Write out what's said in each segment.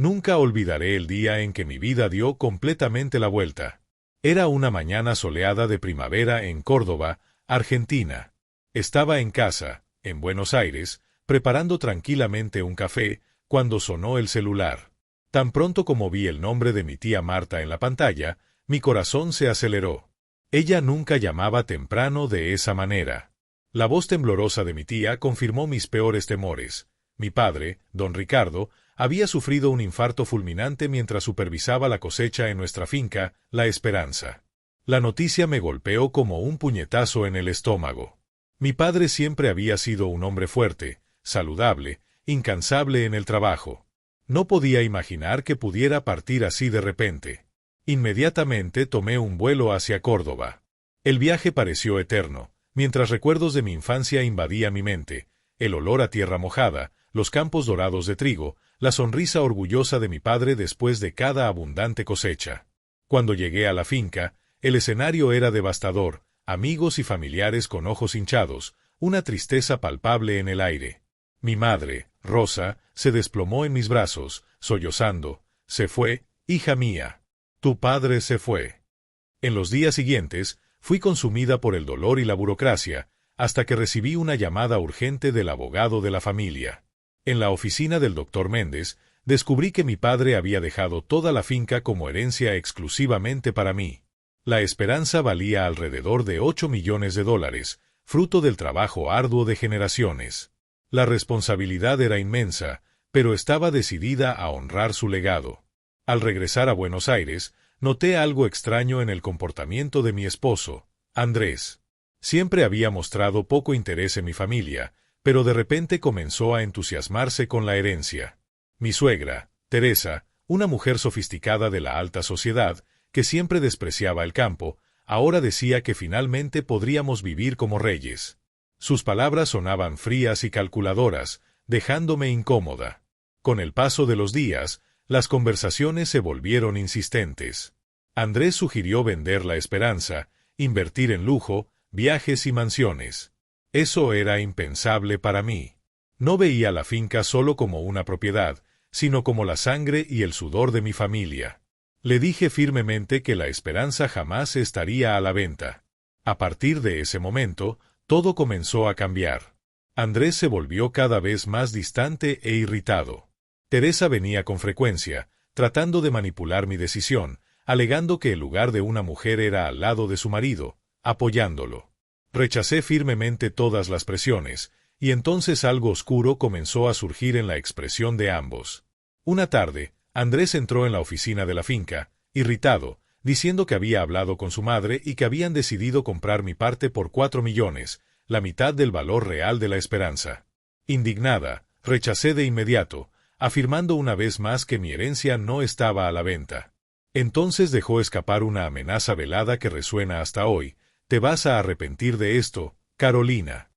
Nunca olvidaré el día en que mi vida dio completamente la vuelta. Era una mañana soleada de primavera en Córdoba, Argentina. Estaba en casa, en Buenos Aires, preparando tranquilamente un café, cuando sonó el celular. Tan pronto como vi el nombre de mi tía Marta en la pantalla, mi corazón se aceleró. Ella nunca llamaba temprano de esa manera. La voz temblorosa de mi tía confirmó mis peores temores. Mi padre, don Ricardo, había sufrido un infarto fulminante mientras supervisaba la cosecha en nuestra finca, La Esperanza. La noticia me golpeó como un puñetazo en el estómago. Mi padre siempre había sido un hombre fuerte, saludable, incansable en el trabajo. No podía imaginar que pudiera partir así de repente. Inmediatamente tomé un vuelo hacia Córdoba. El viaje pareció eterno, mientras recuerdos de mi infancia invadían mi mente, el olor a tierra mojada, los campos dorados de trigo, la sonrisa orgullosa de mi padre después de cada abundante cosecha. Cuando llegué a la finca, el escenario era devastador, amigos y familiares con ojos hinchados, una tristeza palpable en el aire. Mi madre, Rosa, se desplomó en mis brazos, sollozando. «Se fue, hija mía. Tu padre se fue». En los días siguientes, fui consumida por el dolor y la burocracia, hasta que recibí una llamada urgente del abogado de la familia. En la oficina del doctor Méndez, descubrí que mi padre había dejado toda la finca como herencia exclusivamente para mí. La Esperanza valía alrededor de $8 millones, fruto del trabajo arduo de generaciones. La responsabilidad era inmensa, pero estaba decidida a honrar su legado. Al regresar a Buenos Aires, noté algo extraño en el comportamiento de mi esposo, Andrés. Siempre había mostrado poco interés en mi familia, pero de repente comenzó a entusiasmarse con la herencia. Mi suegra, Teresa, una mujer sofisticada de la alta sociedad, que siempre despreciaba el campo, ahora decía que finalmente podríamos vivir como reyes. Sus palabras sonaban frías y calculadoras, dejándome incómoda. Con el paso de los días, las conversaciones se volvieron insistentes. Andrés sugirió vender La Esperanza, invertir en lujo, viajes y mansiones. Eso era impensable para mí. No veía la finca solo como una propiedad, sino como la sangre y el sudor de mi familia. Le dije firmemente que La Esperanza jamás estaría a la venta. A partir de ese momento, todo comenzó a cambiar. Andrés se volvió cada vez más distante e irritado. Teresa venía con frecuencia, tratando de manipular mi decisión, alegando que el lugar de una mujer era al lado de su marido, apoyándolo. Rechacé firmemente todas las presiones, y entonces algo oscuro comenzó a surgir en la expresión de ambos. Una tarde, Andrés entró en la oficina de la finca, irritado, diciendo que había hablado con su madre y que habían decidido comprar mi parte por 4 millones, la mitad del valor real de La Esperanza. Indignada, rechacé de inmediato, afirmando una vez más que mi herencia no estaba a la venta. Entonces dejó escapar una amenaza velada que resuena hasta hoy: «Te vas a arrepentir de esto, Carolina».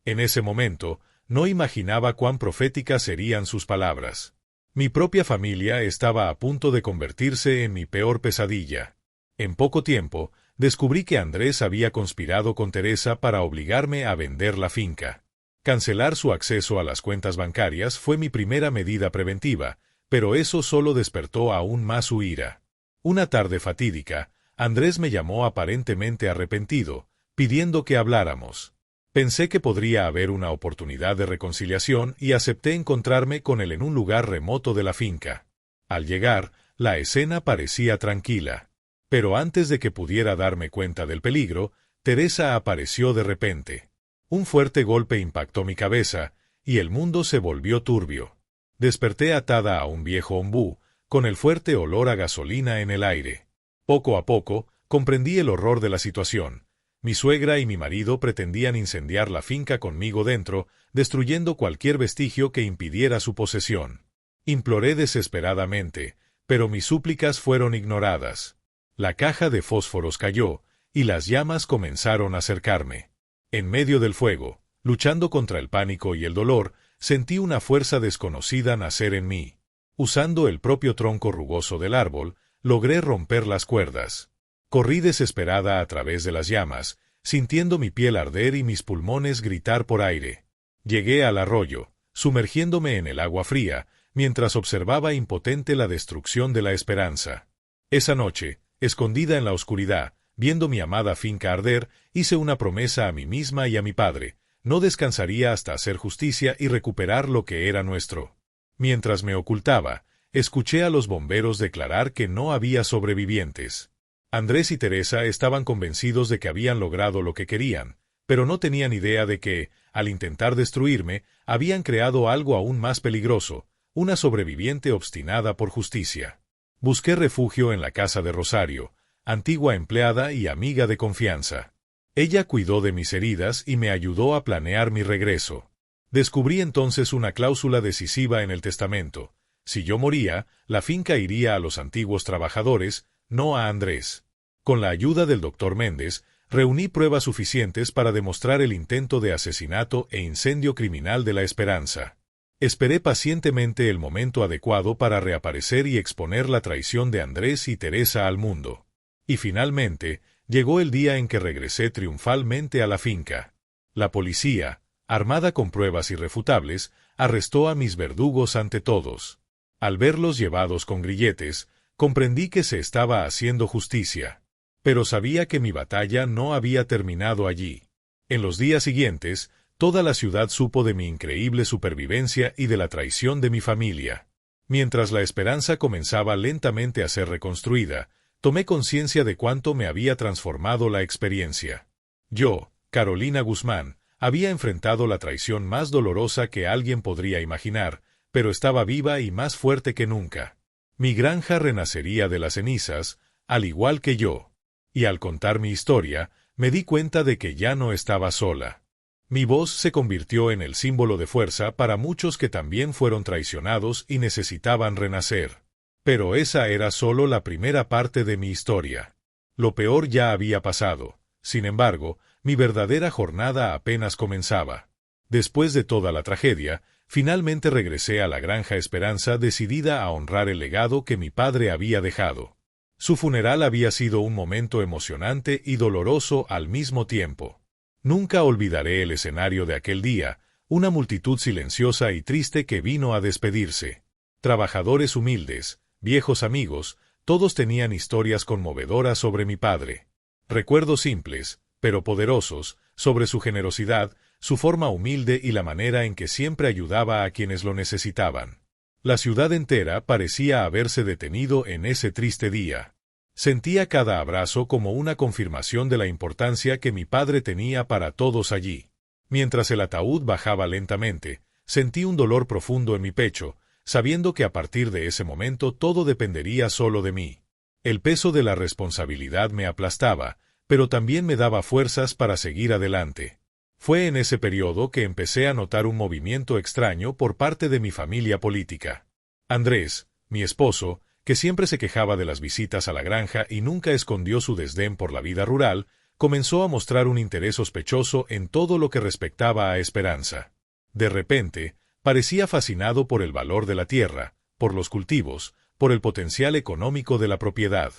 En ese momento, no imaginaba cuán proféticas serían sus palabras. Mi propia familia estaba a punto de convertirse en mi peor pesadilla. En poco tiempo, descubrí que Andrés había conspirado con Teresa para obligarme a vender la finca. Cancelar su acceso a las cuentas bancarias fue mi primera medida preventiva, pero eso solo despertó aún más su ira. Una tarde fatídica, Andrés me llamó aparentemente arrepentido, pidiendo que habláramos. Pensé que podría haber una oportunidad de reconciliación y acepté encontrarme con él en un lugar remoto de la finca. Al llegar, la escena parecía tranquila. Pero antes de que pudiera darme cuenta del peligro, Teresa apareció de repente. Un fuerte golpe impactó mi cabeza, y el mundo se volvió turbio. Desperté atada a un viejo ombú, con el fuerte olor a gasolina en el aire. Poco a poco, comprendí el horror de la situación. Mi suegra y mi marido pretendían incendiar la finca conmigo dentro, destruyendo cualquier vestigio que impidiera su posesión. Imploré desesperadamente, pero mis súplicas fueron ignoradas. La caja de fósforos cayó, y las llamas comenzaron a acercarme. En medio del fuego, luchando contra el pánico y el dolor, sentí una fuerza desconocida nacer en mí. Usando el propio tronco rugoso del árbol, logré romper las cuerdas. Corrí desesperada a través de las llamas, sintiendo mi piel arder y mis pulmones gritar por aire. Llegué al arroyo, sumergiéndome en el agua fría, mientras observaba impotente la destrucción de la esperanza. Esa noche, escondida en la oscuridad, viendo mi amada finca arder, hice una promesa a mí misma y a mi padre: no descansaría hasta hacer justicia y recuperar lo que era nuestro. Mientras me ocultaba, escuché a los bomberos declarar que no había sobrevivientes. Andrés y Teresa estaban convencidos de que habían logrado lo que querían, pero no tenían idea de que, al intentar destruirme, habían creado algo aún más peligroso: una sobreviviente obstinada por justicia. Busqué refugio en la casa de Rosario, antigua empleada y amiga de confianza. Ella cuidó de mis heridas y me ayudó a planear mi regreso. Descubrí entonces una cláusula decisiva en el testamento: si yo moría, la finca iría a los antiguos trabajadores, no a Andrés. Con la ayuda del doctor Méndez, reuní pruebas suficientes para demostrar el intento de asesinato e incendio criminal de la Esperanza. Esperé pacientemente el momento adecuado para reaparecer y exponer la traición de Andrés y Teresa al mundo. Y finalmente, llegó el día en que regresé triunfalmente a la finca. La policía, armada con pruebas irrefutables, arrestó a mis verdugos ante todos. Al verlos llevados con grilletes, comprendí que se estaba haciendo justicia. Pero sabía que mi batalla no había terminado allí. En los días siguientes, toda la ciudad supo de mi increíble supervivencia y de la traición de mi familia. Mientras la esperanza comenzaba lentamente a ser reconstruida, tomé conciencia de cuánto me había transformado la experiencia. Yo, Carolina Guzmán, había enfrentado la traición más dolorosa que alguien podría imaginar, pero estaba viva y más fuerte que nunca. Mi granja renacería de las cenizas, al igual que yo. Y al contar mi historia, me di cuenta de que ya no estaba sola. Mi voz se convirtió en el símbolo de fuerza para muchos que también fueron traicionados y necesitaban renacer. Pero esa era solo la primera parte de mi historia. Lo peor ya había pasado. Sin embargo, mi verdadera jornada apenas comenzaba. Después de toda la tragedia, finalmente regresé a la Granja Esperanza decidida a honrar el legado que mi padre había dejado. Su funeral había sido un momento emocionante y doloroso al mismo tiempo. Nunca olvidaré el escenario de aquel día: una multitud silenciosa y triste que vino a despedirse. Trabajadores humildes, viejos amigos, todos tenían historias conmovedoras sobre mi padre. Recuerdos simples, pero poderosos, sobre su generosidad, su forma humilde y la manera en que siempre ayudaba a quienes lo necesitaban. La ciudad entera parecía haberse detenido en ese triste día. Sentía cada abrazo como una confirmación de la importancia que mi padre tenía para todos allí. Mientras el ataúd bajaba lentamente, sentí un dolor profundo en mi pecho, sabiendo que a partir de ese momento todo dependería solo de mí. El peso de la responsabilidad me aplastaba, pero también me daba fuerzas para seguir adelante. Fue en ese periodo que empecé a notar un movimiento extraño por parte de mi familia política. Andrés, mi esposo, que siempre se quejaba de las visitas a la granja y nunca escondió su desdén por la vida rural, comenzó a mostrar un interés sospechoso en todo lo que respectaba a Esperanza. De repente, parecía fascinado por el valor de la tierra, por los cultivos, por el potencial económico de la propiedad.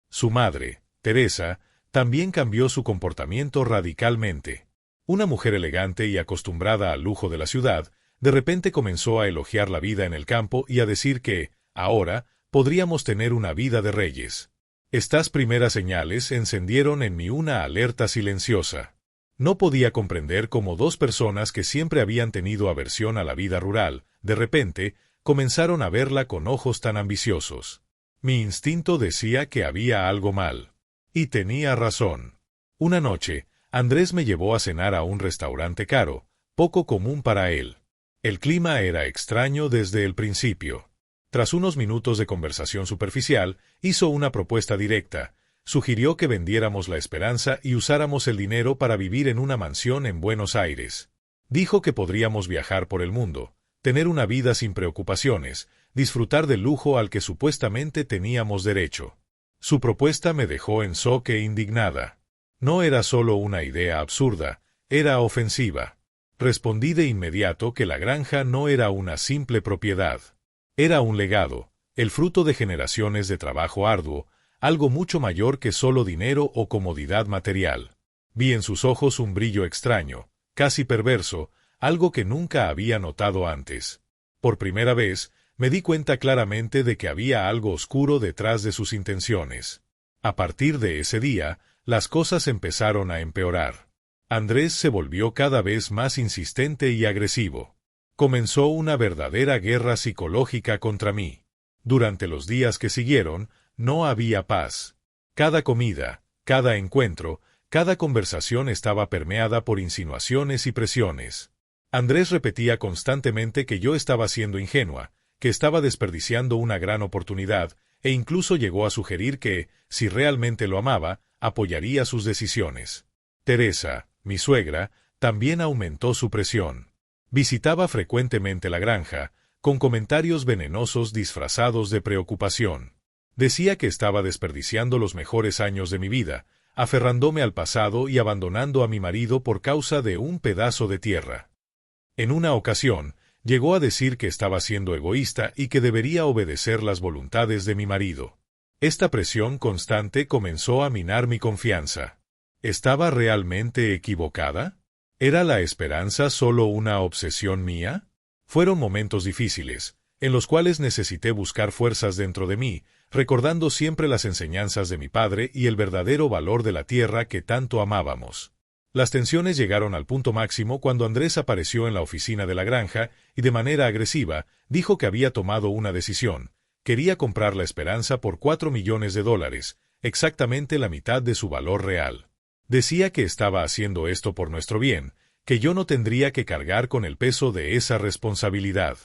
Su madre, Teresa, también cambió su comportamiento radicalmente. Una mujer elegante y acostumbrada al lujo de la ciudad, de repente comenzó a elogiar la vida en el campo y a decir que, ahora, podríamos tener una vida de reyes. Estas primeras señales encendieron en mí una alerta silenciosa. No podía comprender cómo dos personas que siempre habían tenido aversión a la vida rural, de repente, comenzaron a verla con ojos tan ambiciosos. Mi instinto decía que había algo mal. Y tenía razón. Una noche, Andrés me llevó a cenar a un restaurante caro, poco común para él. El clima era extraño desde el principio. Tras unos minutos de conversación superficial, hizo una propuesta directa. Sugirió que vendiéramos la esperanza y usáramos el dinero para vivir en una mansión en Buenos Aires. Dijo que podríamos viajar por el mundo, tener una vida sin preocupaciones, disfrutar del lujo al que supuestamente teníamos derecho. Su propuesta me dejó en shock e indignada. No era solo una idea absurda, era ofensiva. Respondí de inmediato que la granja no era una simple propiedad. Era un legado, el fruto de generaciones de trabajo arduo, algo mucho mayor que solo dinero o comodidad material. Vi en sus ojos un brillo extraño, casi perverso, algo que nunca había notado antes. Por primera vez, me di cuenta claramente de que había algo oscuro detrás de sus intenciones. A partir de ese día, las cosas empezaron a empeorar. Andrés se volvió cada vez más insistente y agresivo. Comenzó una verdadera guerra psicológica contra mí. Durante los días que siguieron, no había paz. Cada comida, cada encuentro, cada conversación estaba permeada por insinuaciones y presiones. Andrés repetía constantemente que yo estaba siendo ingenua, que estaba desperdiciando una gran oportunidad, e incluso llegó a sugerir que, si realmente lo amaba, apoyaría sus decisiones. Teresa, mi suegra, también aumentó su presión. Visitaba frecuentemente la granja, con comentarios venenosos disfrazados de preocupación. Decía que estaba desperdiciando los mejores años de mi vida, aferrándome al pasado y abandonando a mi marido por causa de un pedazo de tierra. En una ocasión, llegó a decir que estaba siendo egoísta y que debería obedecer las voluntades de mi marido. Esta presión constante comenzó a minar mi confianza. ¿Estaba realmente equivocada? ¿Era la esperanza solo una obsesión mía? Fueron momentos difíciles, en los cuales necesité buscar fuerzas dentro de mí, recordando siempre las enseñanzas de mi padre y el verdadero valor de la tierra que tanto amábamos. Las tensiones llegaron al punto máximo cuando Andrés apareció en la oficina de la granja y de manera agresiva dijo que había tomado una decisión. Quería comprar la esperanza por $4 millones, exactamente la mitad de su valor real. Decía que estaba haciendo esto por nuestro bien, que yo no tendría que cargar con el peso de esa responsabilidad.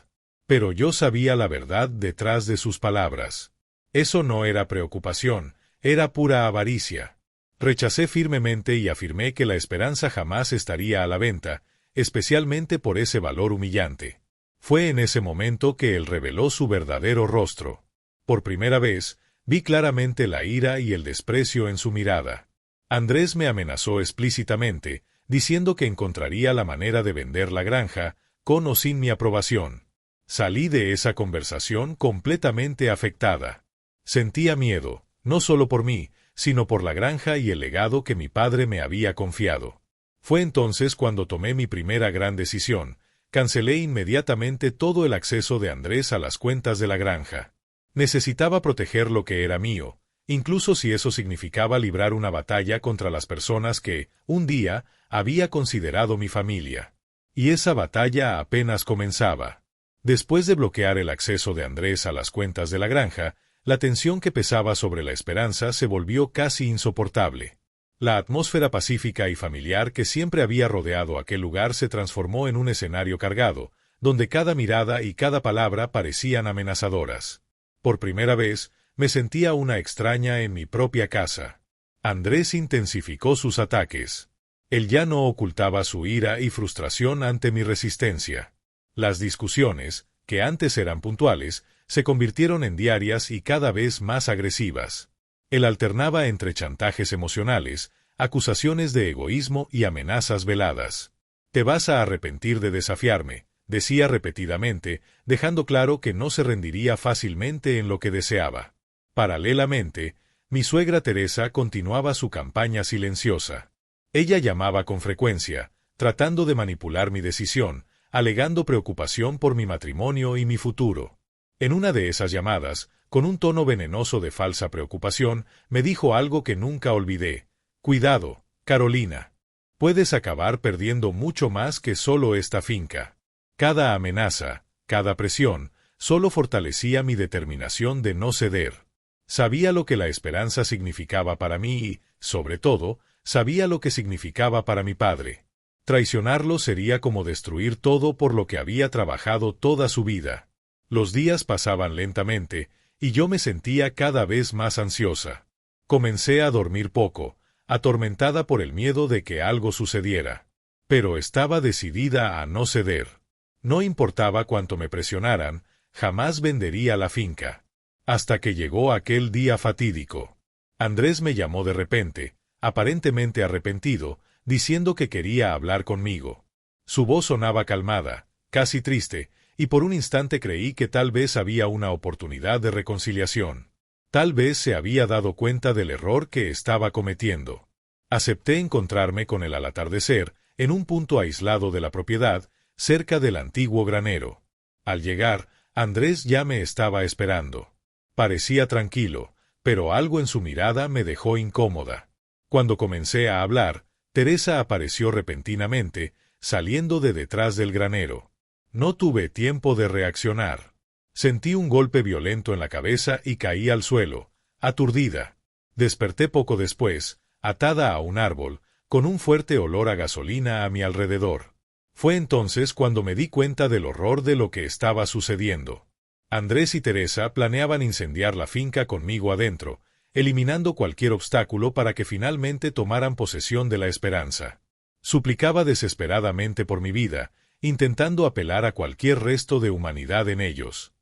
Pero yo sabía la verdad detrás de sus palabras. Eso no era preocupación, era pura avaricia. Rechacé firmemente y afirmé que la esperanza jamás estaría a la venta, especialmente por ese valor humillante. Fue en ese momento que él reveló su verdadero rostro. Por primera vez, vi claramente la ira y el desprecio en su mirada. Andrés me amenazó explícitamente, diciendo que encontraría la manera de vender la granja, con o sin mi aprobación. Salí de esa conversación completamente afectada. Sentía miedo, no solo por mí, sino por la granja y el legado que mi padre me había confiado. Fue entonces cuando tomé mi primera gran decisión. Cancelé inmediatamente todo el acceso de Andrés a las cuentas de la granja. Necesitaba proteger lo que era mío, incluso si eso significaba librar una batalla contra las personas que, un día, había considerado mi familia. Y esa batalla apenas comenzaba. Después de bloquear el acceso de Andrés a las cuentas de la granja, la tensión que pesaba sobre la esperanza se volvió casi insoportable. La atmósfera pacífica y familiar que siempre había rodeado aquel lugar se transformó en un escenario cargado, donde cada mirada y cada palabra parecían amenazadoras. Por primera vez, me sentía una extraña en mi propia casa. Andrés intensificó sus ataques. Él ya no ocultaba su ira y frustración ante mi resistencia. Las discusiones, que antes eran puntuales, se convirtieron en diarias y cada vez más agresivas. Él alternaba entre chantajes emocionales, acusaciones de egoísmo y amenazas veladas. «Te vas a arrepentir de desafiarme», decía repetidamente, dejando claro que no se rendiría fácilmente en lo que deseaba. Paralelamente, mi suegra Teresa continuaba su campaña silenciosa. Ella llamaba con frecuencia, tratando de manipular mi decisión, alegando preocupación por mi matrimonio y mi futuro. En una de esas llamadas, con un tono venenoso de falsa preocupación, me dijo algo que nunca olvidé. «Cuidado, Carolina. Puedes acabar perdiendo mucho más que solo esta finca». Cada amenaza, cada presión, solo fortalecía mi determinación de no ceder. Sabía lo que la esperanza significaba para mí y, sobre todo, sabía lo que significaba para mi padre. Traicionarlo sería como destruir todo por lo que había trabajado toda su vida. Los días pasaban lentamente, y yo me sentía cada vez más ansiosa. Comencé a dormir poco, atormentada por el miedo de que algo sucediera. Pero estaba decidida a no ceder. No importaba cuánto me presionaran, jamás vendería la finca. Hasta que llegó aquel día fatídico. Andrés me llamó de repente, aparentemente arrepentido, diciendo que quería hablar conmigo. Su voz sonaba calmada, casi triste, y por un instante creí que tal vez había una oportunidad de reconciliación. Tal vez se había dado cuenta del error que estaba cometiendo. Acepté encontrarme con él al atardecer, en un punto aislado de la propiedad, cerca del antiguo granero. Al llegar, Andrés ya me estaba esperando. Parecía tranquilo, pero algo en su mirada me dejó incómoda. Cuando comencé a hablar, Teresa apareció repentinamente, saliendo de detrás del granero. No tuve tiempo de reaccionar. Sentí un golpe violento en la cabeza y caí al suelo, aturdida. Desperté poco después, atada a un árbol, con un fuerte olor a gasolina a mi alrededor. Fue entonces cuando me di cuenta del horror de lo que estaba sucediendo. Andrés y Teresa planeaban incendiar la finca conmigo adentro, eliminando cualquier obstáculo para que finalmente tomaran posesión de la esperanza. Suplicaba desesperadamente por mi vida, intentando apelar a cualquier resto de humanidad en ellos.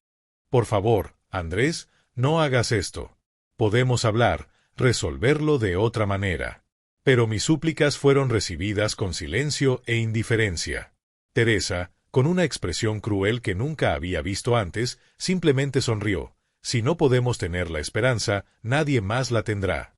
Por favor, Andrés, no hagas esto. Podemos hablar, resolverlo de otra manera. Pero mis súplicas fueron recibidas con silencio e indiferencia. Teresa, con una expresión cruel que nunca había visto antes, simplemente sonrió. Si no podemos tener la esperanza, nadie más la tendrá.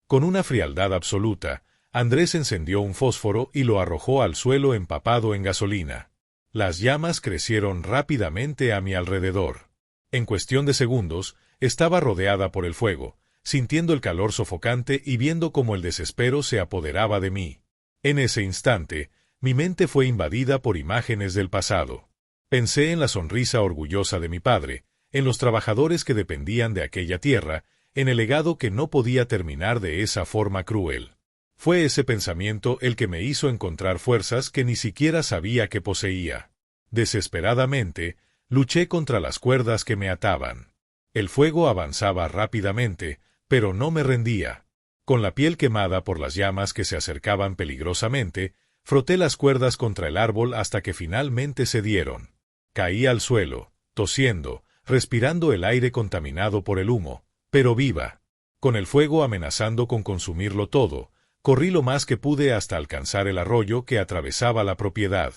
Con una frialdad absoluta, Andrés encendió un fósforo y lo arrojó al suelo empapado en gasolina. Las llamas crecieron rápidamente a mi alrededor. En cuestión de segundos, estaba rodeada por el fuego, sintiendo el calor sofocante y viendo cómo el desespero se apoderaba de mí. En ese instante, mi mente fue invadida por imágenes del pasado. Pensé en la sonrisa orgullosa de mi padre, en los trabajadores que dependían de aquella tierra, en el legado que no podía terminar de esa forma cruel. Fue ese pensamiento el que me hizo encontrar fuerzas que ni siquiera sabía que poseía. Desesperadamente, luché contra las cuerdas que me ataban. El fuego avanzaba rápidamente, pero no me rendía. Con la piel quemada por las llamas que se acercaban peligrosamente, froté las cuerdas contra el árbol hasta que finalmente cedieron. Caí al suelo, tosiendo, respirando el aire contaminado por el humo, pero viva. Con el fuego amenazando con consumirlo todo, corrí lo más que pude hasta alcanzar el arroyo que atravesaba la propiedad.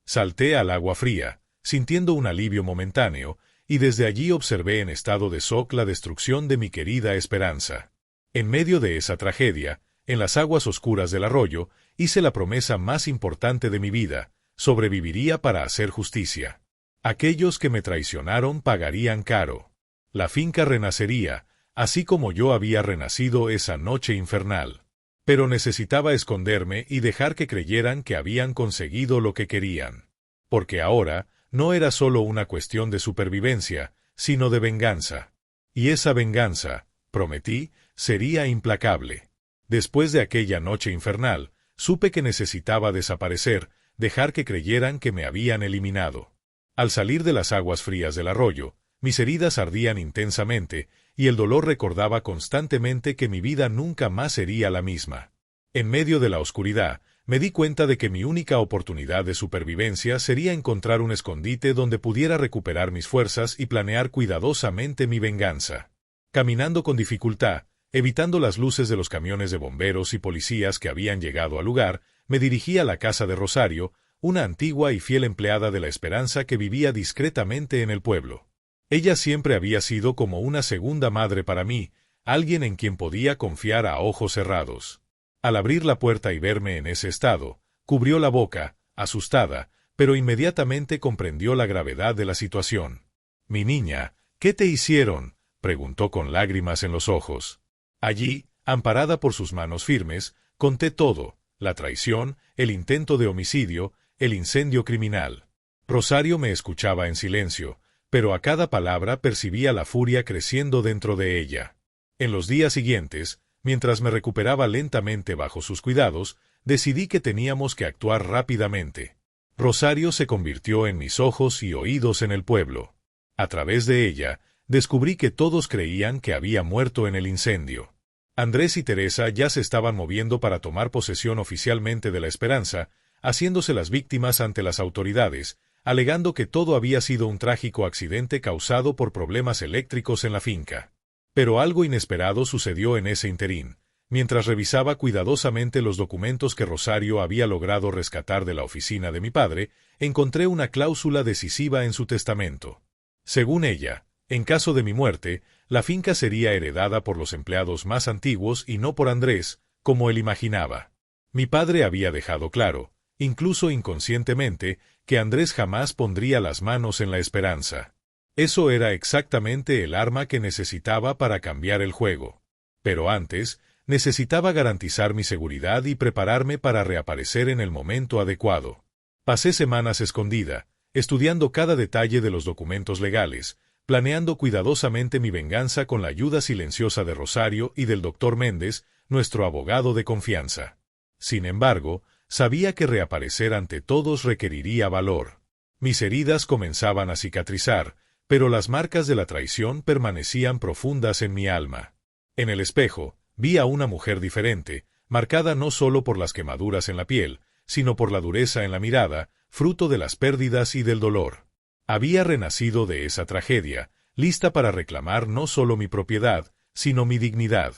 Salté al agua fría, sintiendo un alivio momentáneo, y desde allí observé en estado de shock la destrucción de mi querida esperanza. En medio de esa tragedia, en las aguas oscuras del arroyo, hice la promesa más importante de mi vida: sobreviviría para hacer justicia. Aquellos que me traicionaron pagarían caro. La finca renacería, así como yo había renacido esa noche infernal. Pero necesitaba esconderme y dejar que creyeran que habían conseguido lo que querían. Porque ahora no era solo una cuestión de supervivencia, sino de venganza. Y esa venganza, prometí, sería implacable. Después de aquella noche infernal, supe que necesitaba desaparecer, dejar que creyeran que me habían eliminado. Al salir de las aguas frías del arroyo, mis heridas ardían intensamente, y el dolor recordaba constantemente que mi vida nunca más sería la misma. En medio de la oscuridad, me di cuenta de que mi única oportunidad de supervivencia sería encontrar un escondite donde pudiera recuperar mis fuerzas y planear cuidadosamente mi venganza. Caminando con dificultad, evitando las luces de los camiones de bomberos y policías que habían llegado al lugar, me dirigí a la casa de Rosario, una antigua y fiel empleada de la Esperanza que vivía discretamente en el pueblo. Ella siempre había sido como una segunda madre para mí, alguien en quien podía confiar a ojos cerrados. Al abrir la puerta y verme en ese estado, cubrió la boca, asustada, pero inmediatamente comprendió la gravedad de la situación. «Mi niña, ¿qué te hicieron?», preguntó con lágrimas en los ojos. Allí, amparada por sus manos firmes, conté todo: la traición, el intento de homicidio, el incendio criminal. Rosario me escuchaba en silencio, pero a cada palabra percibía la furia creciendo dentro de ella. En los días siguientes, mientras me recuperaba lentamente bajo sus cuidados, decidí que teníamos que actuar rápidamente. Rosario se convirtió en mis ojos y oídos en el pueblo. A través de ella, descubrí que todos creían que había muerto en el incendio. Andrés y Teresa ya se estaban moviendo para tomar posesión oficialmente de la Esperanza, haciéndose las víctimas ante las autoridades, alegando que todo había sido un trágico accidente causado por problemas eléctricos en la finca. Pero algo inesperado sucedió en ese interín. Mientras revisaba cuidadosamente los documentos que Rosario había logrado rescatar de la oficina de mi padre, encontré una cláusula decisiva en su testamento. Según ella, en caso de mi muerte, la finca sería heredada por los empleados más antiguos y no por Andrés, como él imaginaba. Mi padre había dejado claro, incluso inconscientemente, que Andrés jamás pondría las manos en la Esperanza. Eso era exactamente el arma que necesitaba para cambiar el juego. Pero antes, necesitaba garantizar mi seguridad y prepararme para reaparecer en el momento adecuado. Pasé semanas escondida, estudiando cada detalle de los documentos legales, planeando cuidadosamente mi venganza con la ayuda silenciosa de Rosario y del doctor Méndez, nuestro abogado de confianza. Sin embargo, sabía que reaparecer ante todos requeriría valor. Mis heridas comenzaban a cicatrizar, pero las marcas de la traición permanecían profundas en mi alma. En el espejo, vi a una mujer diferente, marcada no solo por las quemaduras en la piel, sino por la dureza en la mirada, fruto de las pérdidas y del dolor. Había renacido de esa tragedia, lista para reclamar no solo mi propiedad, sino mi dignidad.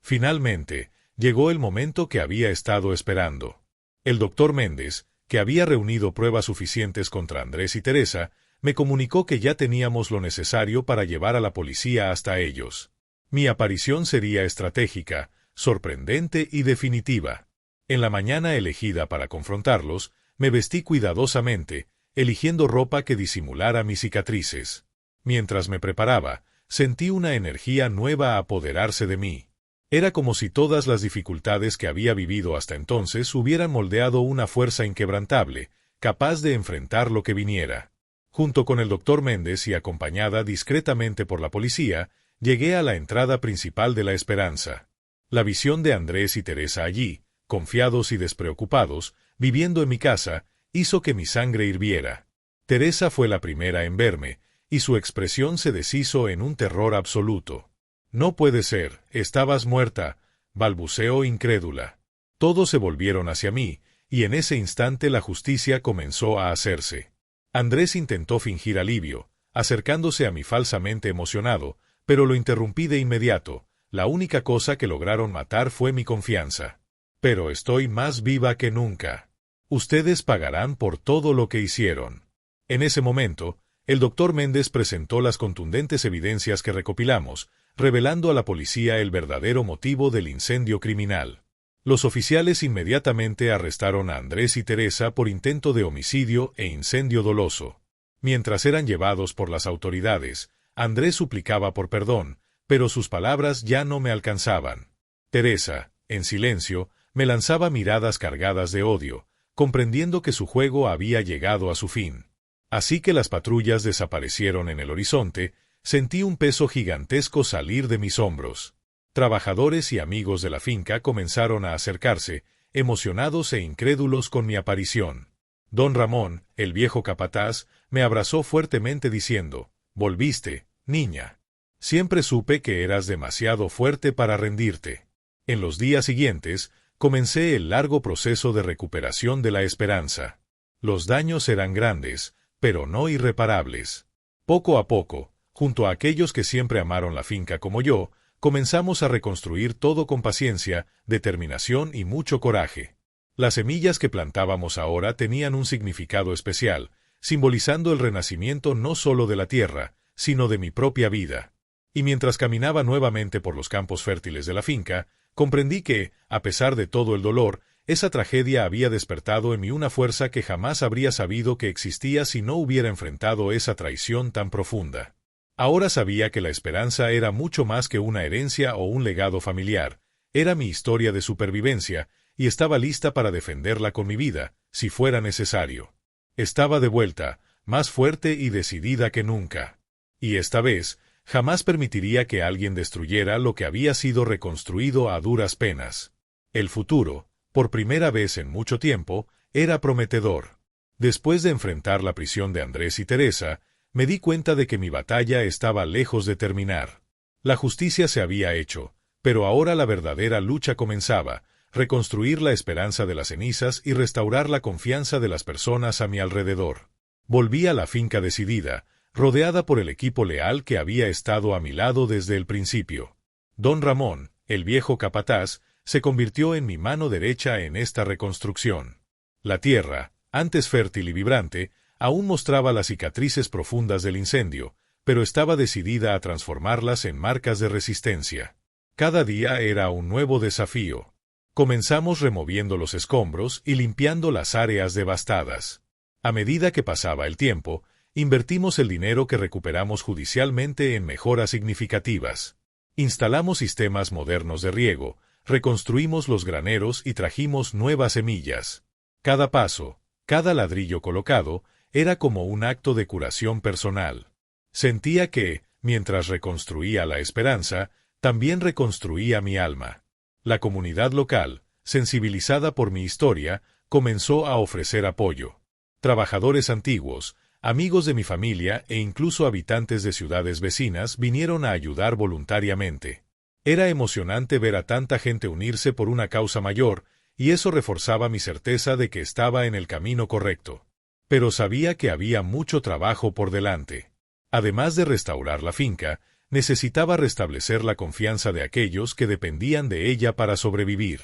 Finalmente, llegó el momento que había estado esperando. El doctor Méndez, que había reunido pruebas suficientes contra Andrés y Teresa, me comunicó que ya teníamos lo necesario para llevar a la policía hasta ellos. Mi aparición sería estratégica, sorprendente y definitiva. En la mañana elegida para confrontarlos, me vestí cuidadosamente, eligiendo ropa que disimulara mis cicatrices. Mientras me preparaba, sentí una energía nueva apoderarse de mí. Era como si todas las dificultades que había vivido hasta entonces hubieran moldeado una fuerza inquebrantable, capaz de enfrentar lo que viniera. Junto con el doctor Méndez y acompañada discretamente por la policía, llegué a la entrada principal de La Esperanza. La visión de Andrés y Teresa allí, confiados y despreocupados, viviendo en mi casa, hizo que mi sangre hirviera. Teresa fue la primera en verme, y su expresión se deshizo en un terror absoluto. «No puede ser, estabas muerta», balbuceó incrédula. Todos se volvieron hacia mí, y en ese instante la justicia comenzó a hacerse. Andrés intentó fingir alivio, acercándose a mí falsamente emocionado, pero lo interrumpí de inmediato. La única cosa que lograron matar fue mi confianza. Pero estoy más viva que nunca. Ustedes pagarán por todo lo que hicieron. En ese momento, el doctor Méndez presentó las contundentes evidencias que recopilamos, revelando a la policía el verdadero motivo del incendio criminal. Los oficiales inmediatamente arrestaron a Andrés y Teresa por intento de homicidio e incendio doloso. Mientras eran llevados por las autoridades, Andrés suplicaba por perdón, pero sus palabras ya no me alcanzaban. Teresa, en silencio, me lanzaba miradas cargadas de odio, comprendiendo que su juego había llegado a su fin. Así que las patrullas desaparecieron en el horizonte, sentí un peso gigantesco salir de mis hombros. Trabajadores y amigos de la finca comenzaron a acercarse, emocionados e incrédulos con mi aparición. Don Ramón, el viejo capataz, me abrazó fuertemente diciendo: «Volviste, niña. Siempre supe que eras demasiado fuerte para rendirte». En los días siguientes, comencé el largo proceso de recuperación de La Esperanza. Los daños eran grandes, pero no irreparables. Poco a poco, junto a aquellos que siempre amaron la finca como yo, comenzamos a reconstruir todo con paciencia, determinación y mucho coraje. Las semillas que plantábamos ahora tenían un significado especial, simbolizando el renacimiento no solo de la tierra, sino de mi propia vida. Y mientras caminaba nuevamente por los campos fértiles de la finca, comprendí que, a pesar de todo el dolor, esa tragedia había despertado en mí una fuerza que jamás habría sabido que existía si no hubiera enfrentado esa traición tan profunda. Ahora sabía que la esperanza era mucho más que una herencia o un legado familiar, era mi historia de supervivencia, y estaba lista para defenderla con mi vida, si fuera necesario. Estaba de vuelta, más fuerte y decidida que nunca. Y esta vez, jamás permitiría que alguien destruyera lo que había sido reconstruido a duras penas. El futuro, por primera vez en mucho tiempo, era prometedor. Después de enfrentar la prisión de Andrés y Teresa, me di cuenta de que mi batalla estaba lejos de terminar. La justicia se había hecho, pero ahora la verdadera lucha comenzaba: reconstruir la esperanza de las cenizas y restaurar la confianza de las personas a mi alrededor. Volví a la finca decidida, rodeada por el equipo leal que había estado a mi lado desde el principio. Don Ramón, el viejo capataz, se convirtió en mi mano derecha en esta reconstrucción. La tierra, antes fértil y vibrante, aún mostraba las cicatrices profundas del incendio, pero estaba decidida a transformarlas en marcas de resistencia. Cada día era un nuevo desafío. Comenzamos removiendo los escombros y limpiando las áreas devastadas. A medida que pasaba el tiempo, invertimos el dinero que recuperamos judicialmente en mejoras significativas. Instalamos sistemas modernos de riego, reconstruimos los graneros y trajimos nuevas semillas. Cada paso, cada ladrillo colocado, era como un acto de curación personal. Sentía que, mientras reconstruía la esperanza, también reconstruía mi alma. La comunidad local, sensibilizada por mi historia, comenzó a ofrecer apoyo. Trabajadores antiguos, amigos de mi familia e incluso habitantes de ciudades vecinas vinieron a ayudar voluntariamente. Era emocionante ver a tanta gente unirse por una causa mayor, y eso reforzaba mi certeza de que estaba en el camino correcto. Pero sabía que había mucho trabajo por delante. Además de restaurar la finca, necesitaba restablecer la confianza de aquellos que dependían de ella para sobrevivir.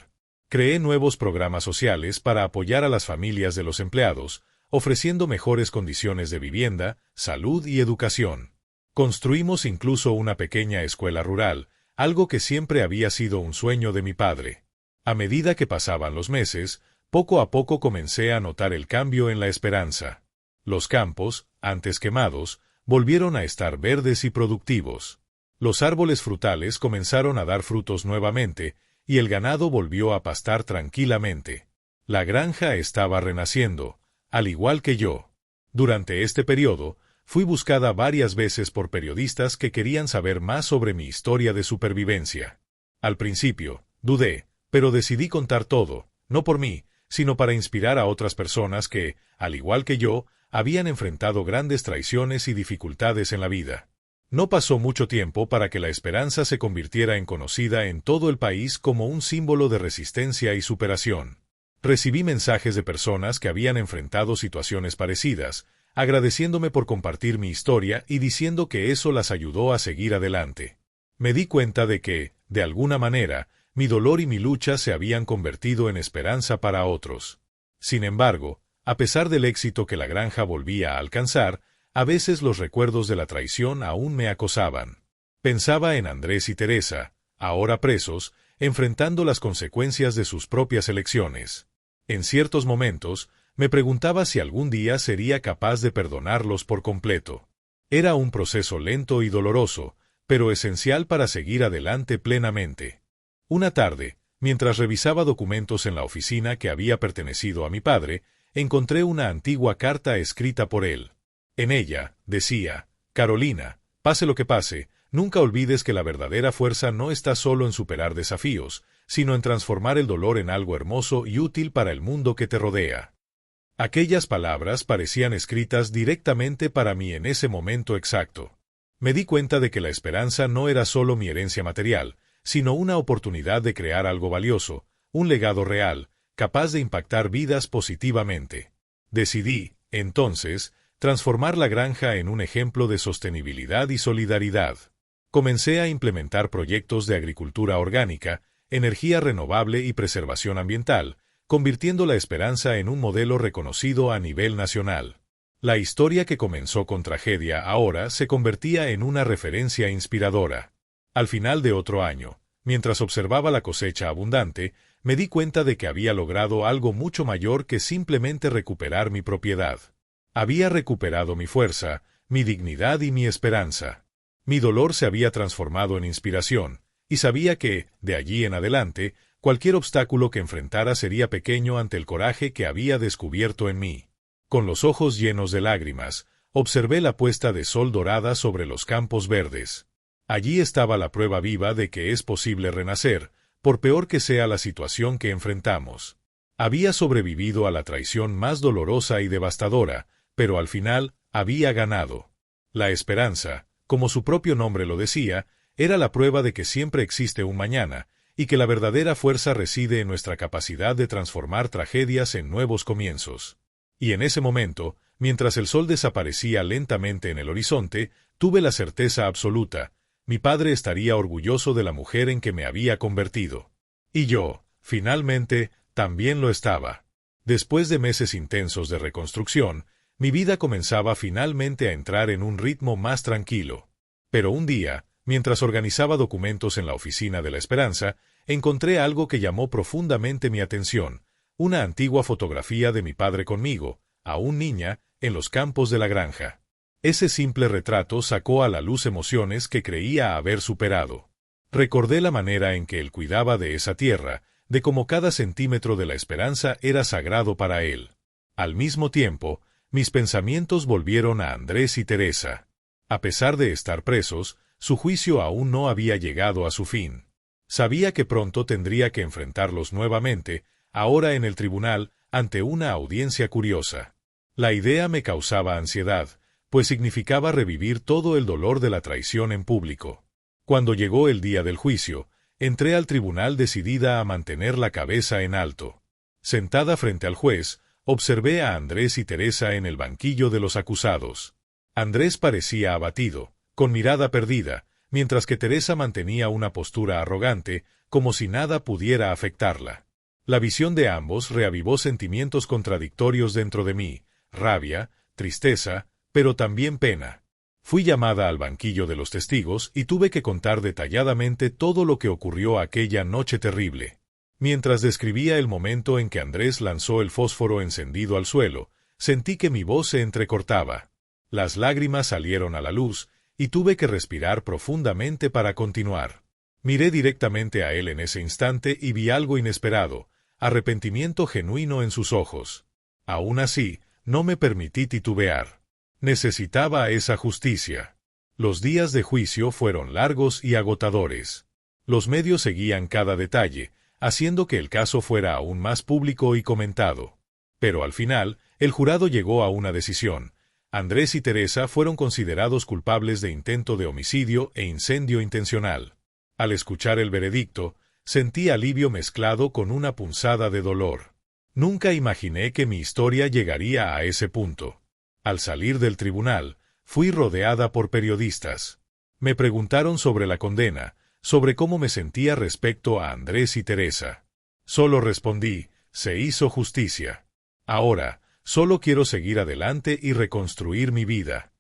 Creé nuevos programas sociales para apoyar a las familias de los empleados, ofreciendo mejores condiciones de vivienda, salud y educación. Construimos incluso una pequeña escuela rural, algo que siempre había sido un sueño de mi padre. A medida que pasaban los meses, poco a poco comencé a notar el cambio en la esperanza. Los campos, antes quemados, volvieron a estar verdes y productivos. Los árboles frutales comenzaron a dar frutos nuevamente, y el ganado volvió a pastar tranquilamente. La granja estaba renaciendo, al igual que yo. Durante este periodo, fui buscada varias veces por periodistas que querían saber más sobre mi historia de supervivencia. Al principio, dudé, pero decidí contar todo, no por mí, sino para inspirar a otras personas que, al igual que yo, habían enfrentado grandes traiciones y dificultades en la vida. No pasó mucho tiempo para que la esperanza se convirtiera en conocida en todo el país como un símbolo de resistencia y superación. Recibí mensajes de personas que habían enfrentado situaciones parecidas, agradeciéndome por compartir mi historia y diciendo que eso las ayudó a seguir adelante. Me di cuenta de que, de alguna manera, mi dolor y mi lucha se habían convertido en esperanza para otros. Sin embargo, a pesar del éxito que la granja volvía a alcanzar, a veces los recuerdos de la traición aún me acosaban. Pensaba en Andrés y Teresa, ahora presos, enfrentando las consecuencias de sus propias elecciones. En ciertos momentos, me preguntaba si algún día sería capaz de perdonarlos por completo. Era un proceso lento y doloroso, pero esencial para seguir adelante plenamente. Una tarde, mientras revisaba documentos en la oficina que había pertenecido a mi padre, encontré una antigua carta escrita por él. En ella, decía: Carolina, pase lo que pase, nunca olvides que la verdadera fuerza no está solo en superar desafíos, sino en transformar el dolor en algo hermoso y útil para el mundo que te rodea. Aquellas palabras parecían escritas directamente para mí en ese momento exacto. Me di cuenta de que la esperanza no era solo mi herencia material, sino una oportunidad de crear algo valioso, un legado real, capaz de impactar vidas positivamente. Decidí, entonces, transformar la granja en un ejemplo de sostenibilidad y solidaridad. Comencé a implementar proyectos de agricultura orgánica, energía renovable y preservación ambiental, convirtiendo la esperanza en un modelo reconocido a nivel nacional. La historia que comenzó con tragedia ahora se convertía en una referencia inspiradora. Al final de otro año, mientras observaba la cosecha abundante, me di cuenta de que había logrado algo mucho mayor que simplemente recuperar mi propiedad. Había recuperado mi fuerza, mi dignidad y mi esperanza. Mi dolor se había transformado en inspiración, y sabía que, de allí en adelante, cualquier obstáculo que enfrentara sería pequeño ante el coraje que había descubierto en mí. Con los ojos llenos de lágrimas, observé la puesta de sol dorada sobre los campos verdes. Allí estaba la prueba viva de que es posible renacer, por peor que sea la situación que enfrentamos. Había sobrevivido a la traición más dolorosa y devastadora, pero al final había ganado. La esperanza, como su propio nombre lo decía, era la prueba de que siempre existe un mañana, y que la verdadera fuerza reside en nuestra capacidad de transformar tragedias en nuevos comienzos. Y en ese momento, mientras el sol desaparecía lentamente en el horizonte, tuve la certeza absoluta: mi padre estaría orgulloso de la mujer en que me había convertido. Y yo, finalmente, también lo estaba. Después de meses intensos de reconstrucción, mi vida comenzaba finalmente a entrar en un ritmo más tranquilo. Pero un día, mientras organizaba documentos en la oficina de la Esperanza, encontré algo que llamó profundamente mi atención: una antigua fotografía de mi padre conmigo, aún niña, en los campos de la granja. Ese simple retrato sacó a la luz emociones que creía haber superado. Recordé la manera en que él cuidaba de esa tierra, de cómo cada centímetro de la esperanza era sagrado para él. Al mismo tiempo, mis pensamientos volvieron a Andrés y Teresa. A pesar de estar presos, su juicio aún no había llegado a su fin. Sabía que pronto tendría que enfrentarlos nuevamente, ahora en el tribunal, ante una audiencia curiosa. La idea me causaba ansiedad, pues significaba revivir todo el dolor de la traición en público. Cuando llegó el día del juicio, entré al tribunal decidida a mantener la cabeza en alto. Sentada frente al juez, observé a Andrés y Teresa en el banquillo de los acusados. Andrés parecía abatido, con mirada perdida, mientras que Teresa mantenía una postura arrogante, como si nada pudiera afectarla. La visión de ambos reavivó sentimientos contradictorios dentro de mí, rabia, tristeza, pero también pena. Fui llamada al banquillo de los testigos y tuve que contar detalladamente todo lo que ocurrió aquella noche terrible. Mientras describía el momento en que Andrés lanzó el fósforo encendido al suelo, sentí que mi voz se entrecortaba. Las lágrimas salieron a la luz, y tuve que respirar profundamente para continuar. Miré directamente a él en ese instante y vi algo inesperado, arrepentimiento genuino en sus ojos. Aún así, no me permití titubear. Necesitaba esa justicia. Los días de juicio fueron largos y agotadores. Los medios seguían cada detalle, haciendo que el caso fuera aún más público y comentado. Pero al final, el jurado llegó a una decisión. Andrés y Teresa fueron considerados culpables de intento de homicidio e incendio intencional. Al escuchar el veredicto, sentí alivio mezclado con una punzada de dolor. Nunca imaginé que mi historia llegaría a ese punto. Al salir del tribunal, fui rodeada por periodistas. Me preguntaron sobre la condena, sobre cómo me sentía respecto a Andrés y Teresa. Solo respondí, se hizo justicia. Ahora, solo quiero seguir adelante y reconstruir mi vida.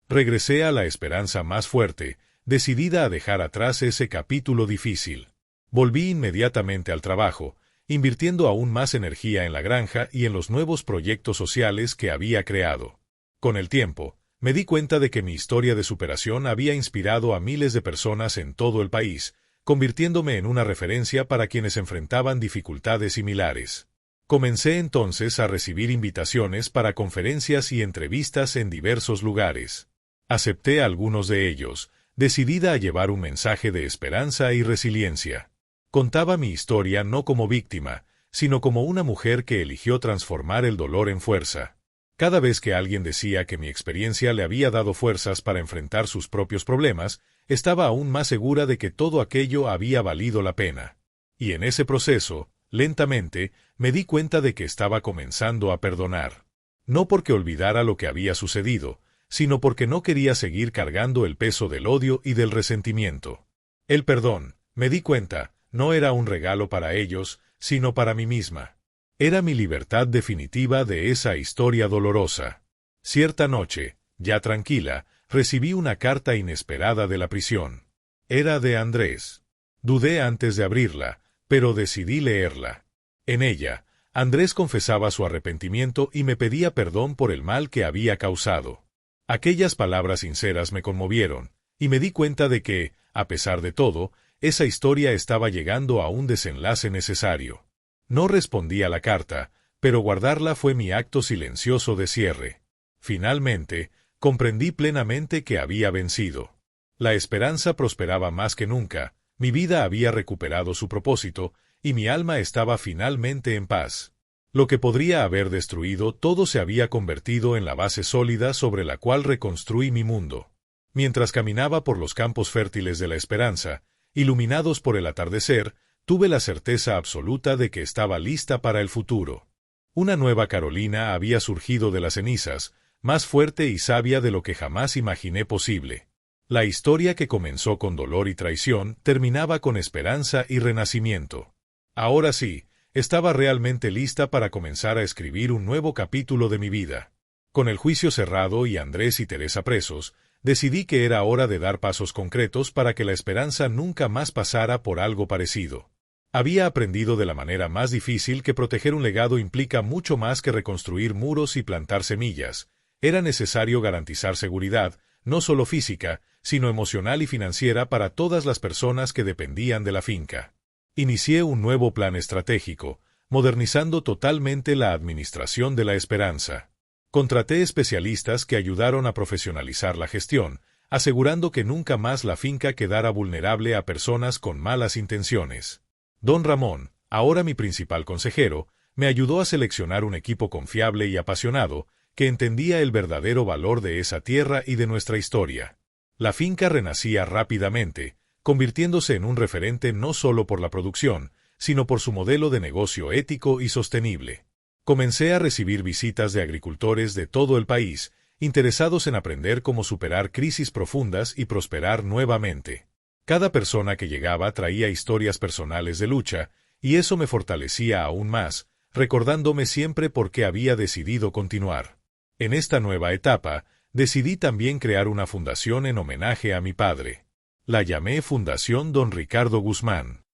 Regresé a la esperanza más fuerte, decidida a dejar atrás ese capítulo difícil. Volví inmediatamente al trabajo, invirtiendo aún más energía en la granja y en los nuevos proyectos sociales que había creado. Con el tiempo, me di cuenta de que mi historia de superación había inspirado a miles de personas en todo el país, convirtiéndome en una referencia para quienes enfrentaban dificultades similares. Comencé entonces a recibir invitaciones para conferencias y entrevistas en diversos lugares. Acepté algunos de ellos, decidida a llevar un mensaje de esperanza y resiliencia. Contaba mi historia no como víctima, sino como una mujer que eligió transformar el dolor en fuerza. Cada vez que alguien decía que mi experiencia le había dado fuerzas para enfrentar sus propios problemas, estaba aún más segura de que todo aquello había valido la pena. Y en ese proceso, lentamente, me di cuenta de que estaba comenzando a perdonar. No porque olvidara lo que había sucedido, sino porque no quería seguir cargando el peso del odio y del resentimiento. El perdón, me di cuenta, no era un regalo para ellos, sino para mí misma. Era mi libertad definitiva de esa historia dolorosa. Cierta noche, ya tranquila, recibí una carta inesperada de la prisión. Era de Andrés. Dudé antes de abrirla, pero decidí leerla. En ella, Andrés confesaba su arrepentimiento y me pedía perdón por el mal que había causado. Aquellas palabras sinceras me conmovieron, y me di cuenta de que, a pesar de todo, esa historia estaba llegando a un desenlace necesario. No respondí a la carta, pero guardarla fue mi acto silencioso de cierre. Finalmente, comprendí plenamente que había vencido. La esperanza prosperaba más que nunca, mi vida había recuperado su propósito, y mi alma estaba finalmente en paz. Lo que podría haber destruido todo se había convertido en la base sólida sobre la cual reconstruí mi mundo. Mientras caminaba por los campos fértiles de la esperanza, iluminados por el atardecer, tuve la certeza absoluta de que estaba lista para el futuro. Una nueva Carolina había surgido de las cenizas, más fuerte y sabia de lo que jamás imaginé posible. La historia que comenzó con dolor y traición terminaba con esperanza y renacimiento. Ahora sí, estaba realmente lista para comenzar a escribir un nuevo capítulo de mi vida. Con el juicio cerrado y Andrés y Teresa presos, decidí que era hora de dar pasos concretos para que la esperanza nunca más pasara por algo parecido. Había aprendido de la manera más difícil que proteger un legado implica mucho más que reconstruir muros y plantar semillas. Era necesario garantizar seguridad, no solo física, sino emocional y financiera para todas las personas que dependían de la finca. Inicié un nuevo plan estratégico, modernizando totalmente la administración de la Esperanza. Contraté especialistas que ayudaron a profesionalizar la gestión, asegurando que nunca más la finca quedara vulnerable a personas con malas intenciones. Don Ramón, ahora mi principal consejero, me ayudó a seleccionar un equipo confiable y apasionado, que entendía el verdadero valor de esa tierra y de nuestra historia. La finca renacía rápidamente, convirtiéndose en un referente no solo por la producción, sino por su modelo de negocio ético y sostenible. Comencé a recibir visitas de agricultores de todo el país, interesados en aprender cómo superar crisis profundas y prosperar nuevamente. Cada persona que llegaba traía historias personales de lucha, y eso me fortalecía aún más, recordándome siempre por qué había decidido continuar. En esta nueva etapa, decidí también crear una fundación en homenaje a mi padre. La llamé Fundación Don Ricardo Guzmán.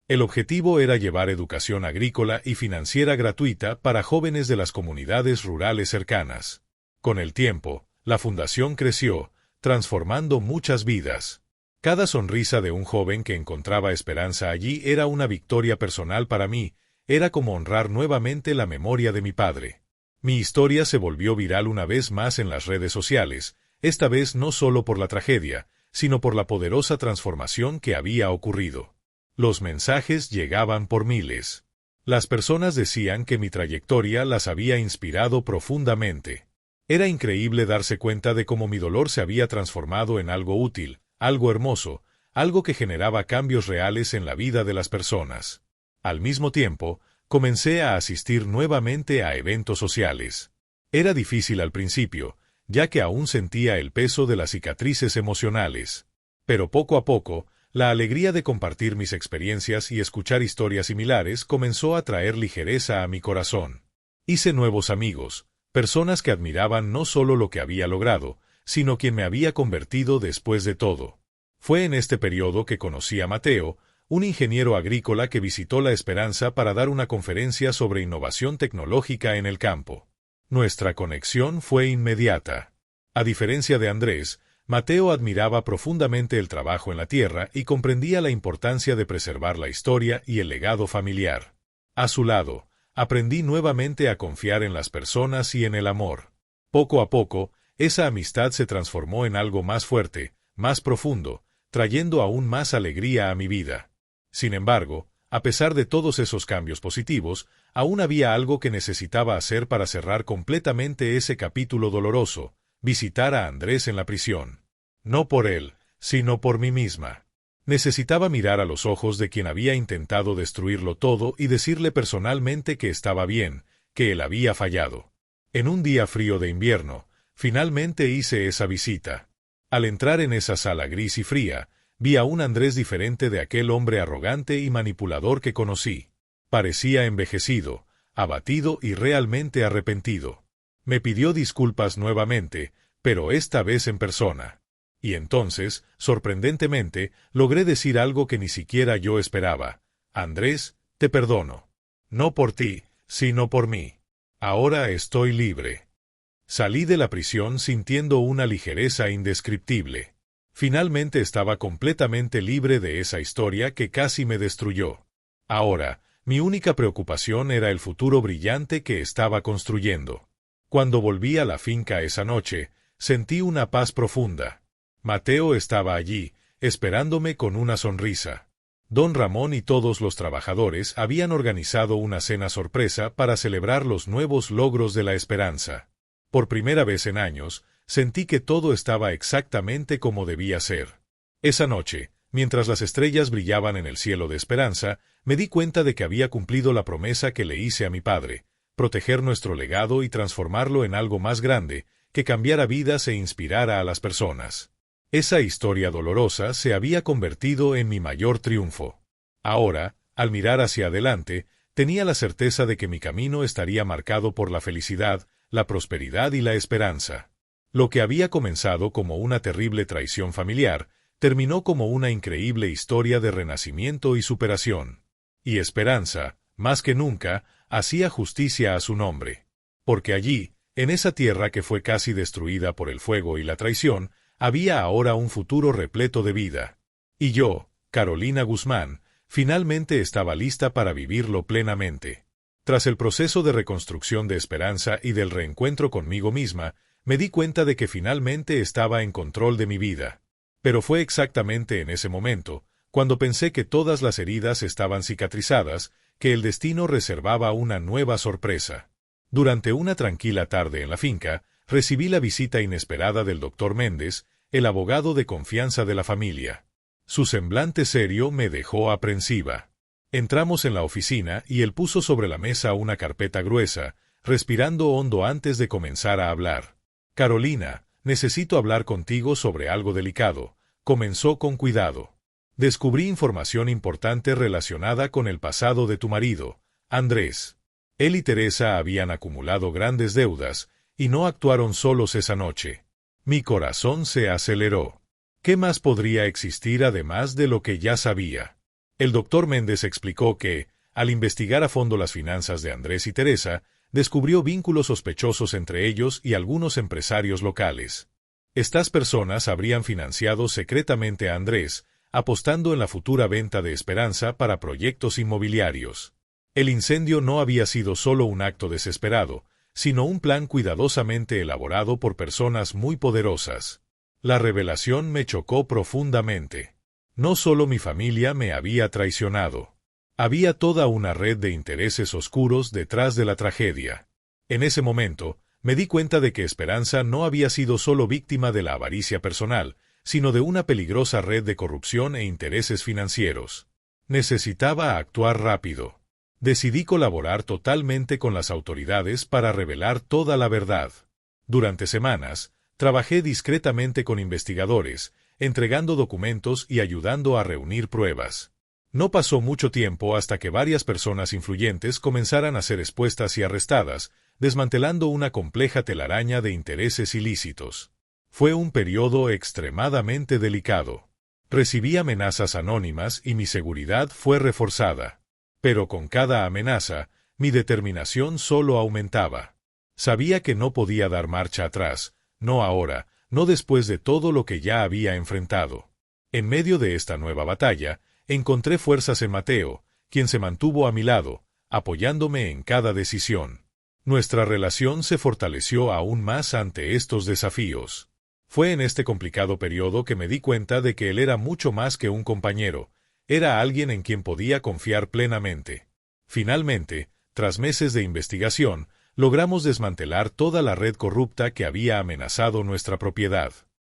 El objetivo era llevar educación agrícola y financiera gratuita para jóvenes de las comunidades rurales cercanas. Con el tiempo, la fundación creció, transformando muchas vidas. Cada sonrisa de un joven que encontraba esperanza allí era una victoria personal para mí, era como honrar nuevamente la memoria de mi padre. Mi historia se volvió viral una vez más en las redes sociales, esta vez no solo por la tragedia, sino por la poderosa transformación que había ocurrido. Los mensajes llegaban por miles. Las personas decían que mi trayectoria las había inspirado profundamente. Era increíble darse cuenta de cómo mi dolor se había transformado en algo útil, algo hermoso, algo que generaba cambios reales en la vida de las personas. Al mismo tiempo, comencé a asistir nuevamente a eventos sociales. Era difícil al principio, ya que aún sentía el peso de las cicatrices emocionales. Pero poco a poco, la alegría de compartir mis experiencias y escuchar historias similares comenzó a traer ligereza a mi corazón. Hice nuevos amigos, personas que admiraban no solo lo que había logrado, sino quien me había convertido después de todo. Fue en este periodo que conocí a Mateo, un ingeniero agrícola que visitó La Esperanza para dar una conferencia sobre innovación tecnológica en el campo. Nuestra conexión fue inmediata. A diferencia de Andrés, Mateo admiraba profundamente el trabajo en la tierra y comprendía la importancia de preservar la historia y el legado familiar. A su lado, aprendí nuevamente a confiar en las personas y en el amor. Poco a poco, esa amistad se transformó en algo más fuerte, más profundo, trayendo aún más alegría a mi vida. Sin embargo, a pesar de todos esos cambios positivos, aún había algo que necesitaba hacer para cerrar completamente ese capítulo doloroso: visitar a Andrés en la prisión. No por él, sino por mí misma. Necesitaba mirar a los ojos de quien había intentado destruirlo todo y decirle personalmente que estaba bien, que él había fallado. En un día frío de invierno, finalmente hice esa visita. Al entrar en esa sala gris y fría, vi a un Andrés diferente de aquel hombre arrogante y manipulador que conocí. Parecía envejecido, abatido y realmente arrepentido. Me pidió disculpas nuevamente, pero esta vez en persona. Y entonces, sorprendentemente, logré decir algo que ni siquiera yo esperaba. Andrés, te perdono. No por ti, sino por mí. Ahora estoy libre. Salí de la prisión sintiendo una ligereza indescriptible. Finalmente estaba completamente libre de esa historia que casi me destruyó. Ahora, mi única preocupación era el futuro brillante que estaba construyendo. Cuando volví a la finca esa noche, sentí una paz profunda. Mateo estaba allí, esperándome con una sonrisa. Don Ramón y todos los trabajadores habían organizado una cena sorpresa para celebrar los nuevos logros de La Esperanza. Por primera vez en años, sentí que todo estaba exactamente como debía ser. Esa noche, mientras las estrellas brillaban en el cielo de esperanza, me di cuenta de que había cumplido la promesa que le hice a mi padre: proteger nuestro legado y transformarlo en algo más grande, que cambiara vidas e inspirara a las personas. Esa historia dolorosa se había convertido en mi mayor triunfo. Ahora, al mirar hacia adelante, tenía la certeza de que mi camino estaría marcado por la felicidad, la prosperidad y la esperanza. Lo que había comenzado como una terrible traición familiar, terminó como una increíble historia de renacimiento y superación. Y Esperanza, más que nunca, hacía justicia a su nombre. Porque allí, En esa tierra que fue casi destruida por el fuego y la traición, había ahora un futuro repleto de vida. Y yo, Carolina Guzmán, finalmente estaba lista para vivirlo plenamente. Tras el proceso de reconstrucción de esperanza y del reencuentro conmigo misma, me di cuenta de que finalmente estaba en control de mi vida. Pero fue exactamente en ese momento, cuando pensé que todas las heridas estaban cicatrizadas, que el destino reservaba una nueva sorpresa. Durante una tranquila tarde en la finca, recibí la visita inesperada del doctor Méndez, el abogado de confianza de la familia. Su semblante serio me dejó aprensiva. Entramos en la oficina y él puso sobre la mesa una carpeta gruesa, respirando hondo antes de comenzar a hablar. «Carolina, necesito hablar contigo sobre algo delicado», comenzó con cuidado. «Descubrí información importante relacionada con el pasado de tu marido, Andrés. Él y Teresa habían acumulado grandes deudas, y no actuaron solos esa noche. Mi corazón se aceleró. ¿Qué más podría existir además de lo que ya sabía?» El doctor Méndez explicó que, al investigar a fondo las finanzas de Andrés y Teresa, descubrió vínculos sospechosos entre ellos y algunos empresarios locales. Estas personas habrían financiado secretamente a Andrés, apostando en la futura venta de Esperanza para proyectos inmobiliarios. El incendio no había sido solo un acto desesperado, sino un plan cuidadosamente elaborado por personas muy poderosas. La revelación me chocó profundamente. No solo mi familia me había traicionado. Había toda una red de intereses oscuros detrás de la tragedia. En ese momento, me di cuenta de que Esperanza no había sido solo víctima de la avaricia personal, sino de una peligrosa red de corrupción e intereses financieros. Necesitaba actuar rápido. Decidí colaborar totalmente con las autoridades para revelar toda la verdad. Durante semanas, trabajé discretamente con investigadores, entregando documentos y ayudando a reunir pruebas. No pasó mucho tiempo hasta que varias personas influyentes comenzaran a ser expuestas y arrestadas, desmantelando una compleja telaraña de intereses ilícitos. Fue un periodo extremadamente delicado. Recibí amenazas anónimas y mi seguridad fue reforzada. Pero con cada amenaza, mi determinación solo aumentaba. Sabía que no podía dar marcha atrás, no ahora, no después de todo lo que ya había enfrentado. En medio de esta nueva batalla, encontré fuerzas en Mateo, quien se mantuvo a mi lado, apoyándome en cada decisión. Nuestra relación se fortaleció aún más ante estos desafíos. Fue en este complicado periodo que me di cuenta de que él era mucho más que un compañero, era alguien en quien podía confiar plenamente. Finalmente, tras meses de investigación, logramos desmantelar toda la red corrupta que había amenazado nuestra propiedad.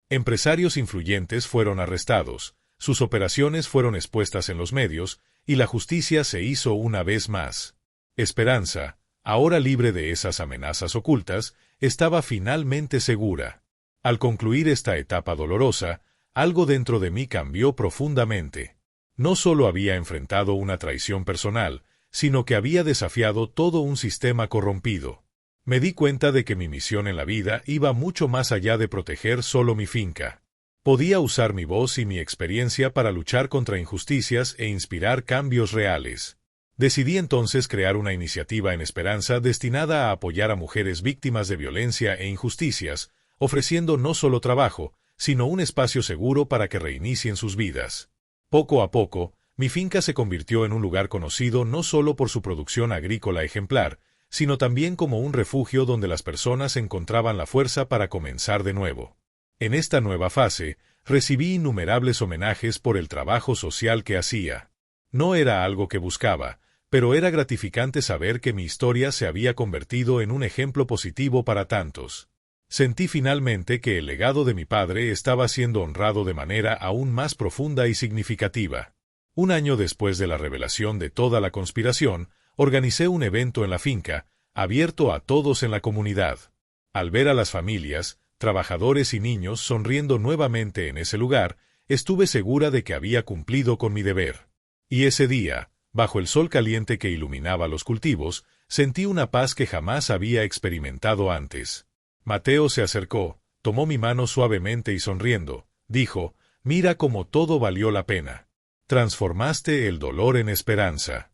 Empresarios influyentes fueron arrestados, sus operaciones fueron expuestas en los medios, y la justicia se hizo una vez más. Esperanza, ahora libre de esas amenazas ocultas, estaba finalmente segura. Al concluir esta etapa dolorosa, algo dentro de mí cambió profundamente. No solo había enfrentado una traición personal, sino que había desafiado todo un sistema corrompido. Me di cuenta de que mi misión en la vida iba mucho más allá de proteger solo mi finca. Podía usar mi voz y mi experiencia para luchar contra injusticias e inspirar cambios reales. Decidí entonces crear una iniciativa en Esperanza destinada a apoyar a mujeres víctimas de violencia e injusticias, ofreciendo no solo trabajo, sino un espacio seguro para que reinicien sus vidas. Poco a poco, mi finca se convirtió en un lugar conocido no solo por su producción agrícola ejemplar, sino también como un refugio donde las personas encontraban la fuerza para comenzar de nuevo. En esta nueva fase, recibí innumerables homenajes por el trabajo social que hacía. No era algo que buscaba, pero era gratificante saber que mi historia se había convertido en un ejemplo positivo para tantos. Sentí finalmente que el legado de mi padre estaba siendo honrado de manera aún más profunda y significativa. Un año después de la revelación de toda la conspiración, organicé un evento en la finca, abierto a todos en la comunidad. Al ver a las familias, trabajadores y niños sonriendo nuevamente en ese lugar, estuve segura de que había cumplido con mi deber. Y ese día, bajo el sol caliente que iluminaba los cultivos, sentí una paz que jamás había experimentado antes. Mateo se acercó, tomó mi mano suavemente y sonriendo, dijo: «Mira cómo todo valió la pena. Transformaste el dolor en esperanza».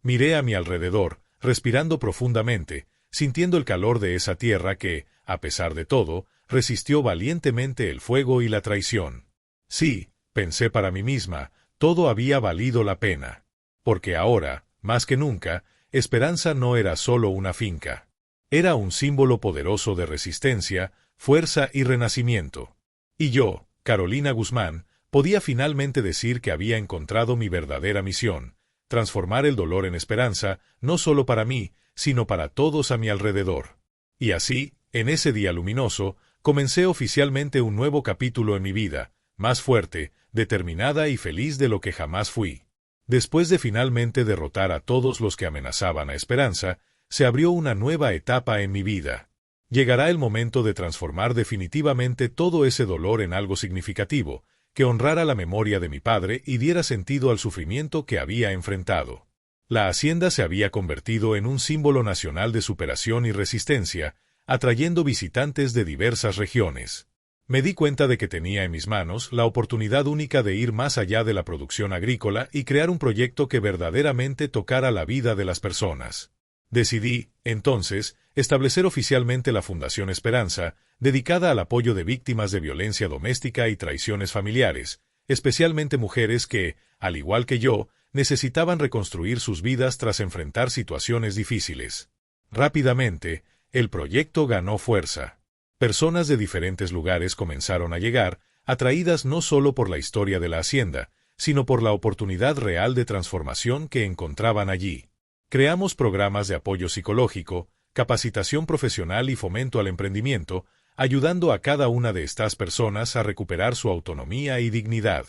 Miré a mi alrededor, respirando profundamente, sintiendo el calor de esa tierra que, a pesar de todo, resistió valientemente el fuego y la traición. Sí, pensé para mí misma, todo había valido la pena. Porque ahora, más que nunca, Esperanza no era solo una finca. Era un símbolo poderoso de resistencia, fuerza y renacimiento. Y yo, Carolina Guzmán, podía finalmente decir que había encontrado mi verdadera misión, transformar el dolor en esperanza, no solo para mí, sino para todos a mi alrededor. Y así, en ese día luminoso, comencé oficialmente un nuevo capítulo en mi vida, más fuerte, determinada y feliz de lo que jamás fui. Después de finalmente derrotar a todos los que amenazaban a Esperanza, se abrió una nueva etapa en mi vida. Llegará el momento de transformar definitivamente todo ese dolor en algo significativo, que honrara la memoria de mi padre y diera sentido al sufrimiento que había enfrentado. La hacienda se había convertido en un símbolo nacional de superación y resistencia, atrayendo visitantes de diversas regiones. Me di cuenta de que tenía en mis manos la oportunidad única de ir más allá de la producción agrícola y crear un proyecto que verdaderamente tocara la vida de las personas. Decidí, entonces, establecer oficialmente la Fundación Esperanza, dedicada al apoyo de víctimas de violencia doméstica y traiciones familiares, especialmente mujeres que, al igual que yo, necesitaban reconstruir sus vidas tras enfrentar situaciones difíciles. Rápidamente, el proyecto ganó fuerza. Personas de diferentes lugares comenzaron a llegar, atraídas no solo por la historia de la hacienda, sino por la oportunidad real de transformación que encontraban allí. Creamos programas de apoyo psicológico, capacitación profesional y fomento al emprendimiento, ayudando a cada una de estas personas a recuperar su autonomía y dignidad.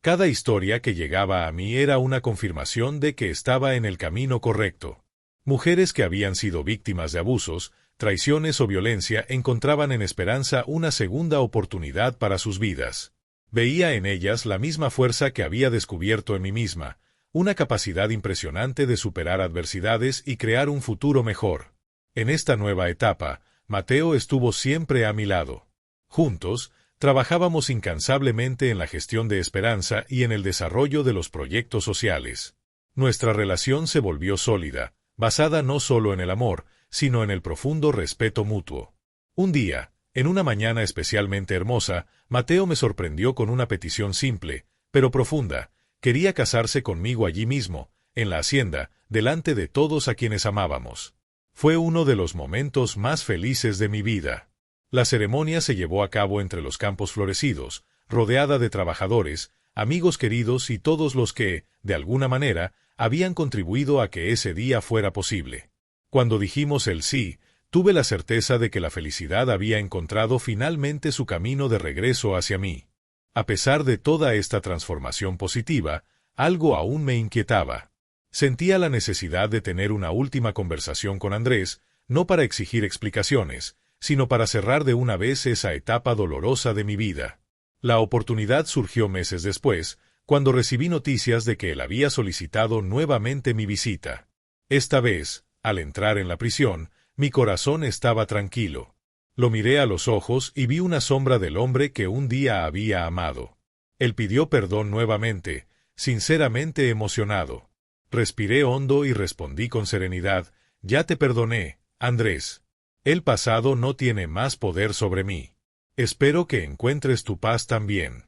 Cada historia que llegaba a mí era una confirmación de que estaba en el camino correcto. Mujeres que habían sido víctimas de abusos, traiciones o violencia encontraban en Esperanza una segunda oportunidad para sus vidas. Veía en ellas la misma fuerza que había descubierto en mí misma, una capacidad impresionante de superar adversidades y crear un futuro mejor. En esta nueva etapa, Mateo estuvo siempre a mi lado. Juntos, trabajábamos incansablemente en la gestión de Esperanza y en el desarrollo de los proyectos sociales. Nuestra relación se volvió sólida, basada no solo en el amor, sino en el profundo respeto mutuo. Un día, en una mañana especialmente hermosa, Mateo me sorprendió con una petición simple, pero profunda. Quería casarse conmigo allí mismo, en la hacienda, delante de todos a quienes amábamos. Fue uno de los momentos más felices de mi vida. La ceremonia se llevó a cabo entre los campos florecidos, rodeada de trabajadores, amigos queridos y todos los que, de alguna manera, habían contribuido a que ese día fuera posible. Cuando dijimos el sí, tuve la certeza de que la felicidad había encontrado finalmente su camino de regreso hacia mí. A pesar de toda esta transformación positiva, algo aún me inquietaba. Sentía la necesidad de tener una última conversación con Andrés, no para exigir explicaciones, sino para cerrar de una vez esa etapa dolorosa de mi vida. La oportunidad surgió meses después, cuando recibí noticias de que él había solicitado nuevamente mi visita. Esta vez, al entrar en la prisión, mi corazón estaba tranquilo. Lo miré a los ojos y vi una sombra del hombre que un día había amado. Él pidió perdón nuevamente, sinceramente emocionado. Respiré hondo y respondí con serenidad: «Ya te perdoné, Andrés. El pasado no tiene más poder sobre mí. Espero que encuentres tu paz también».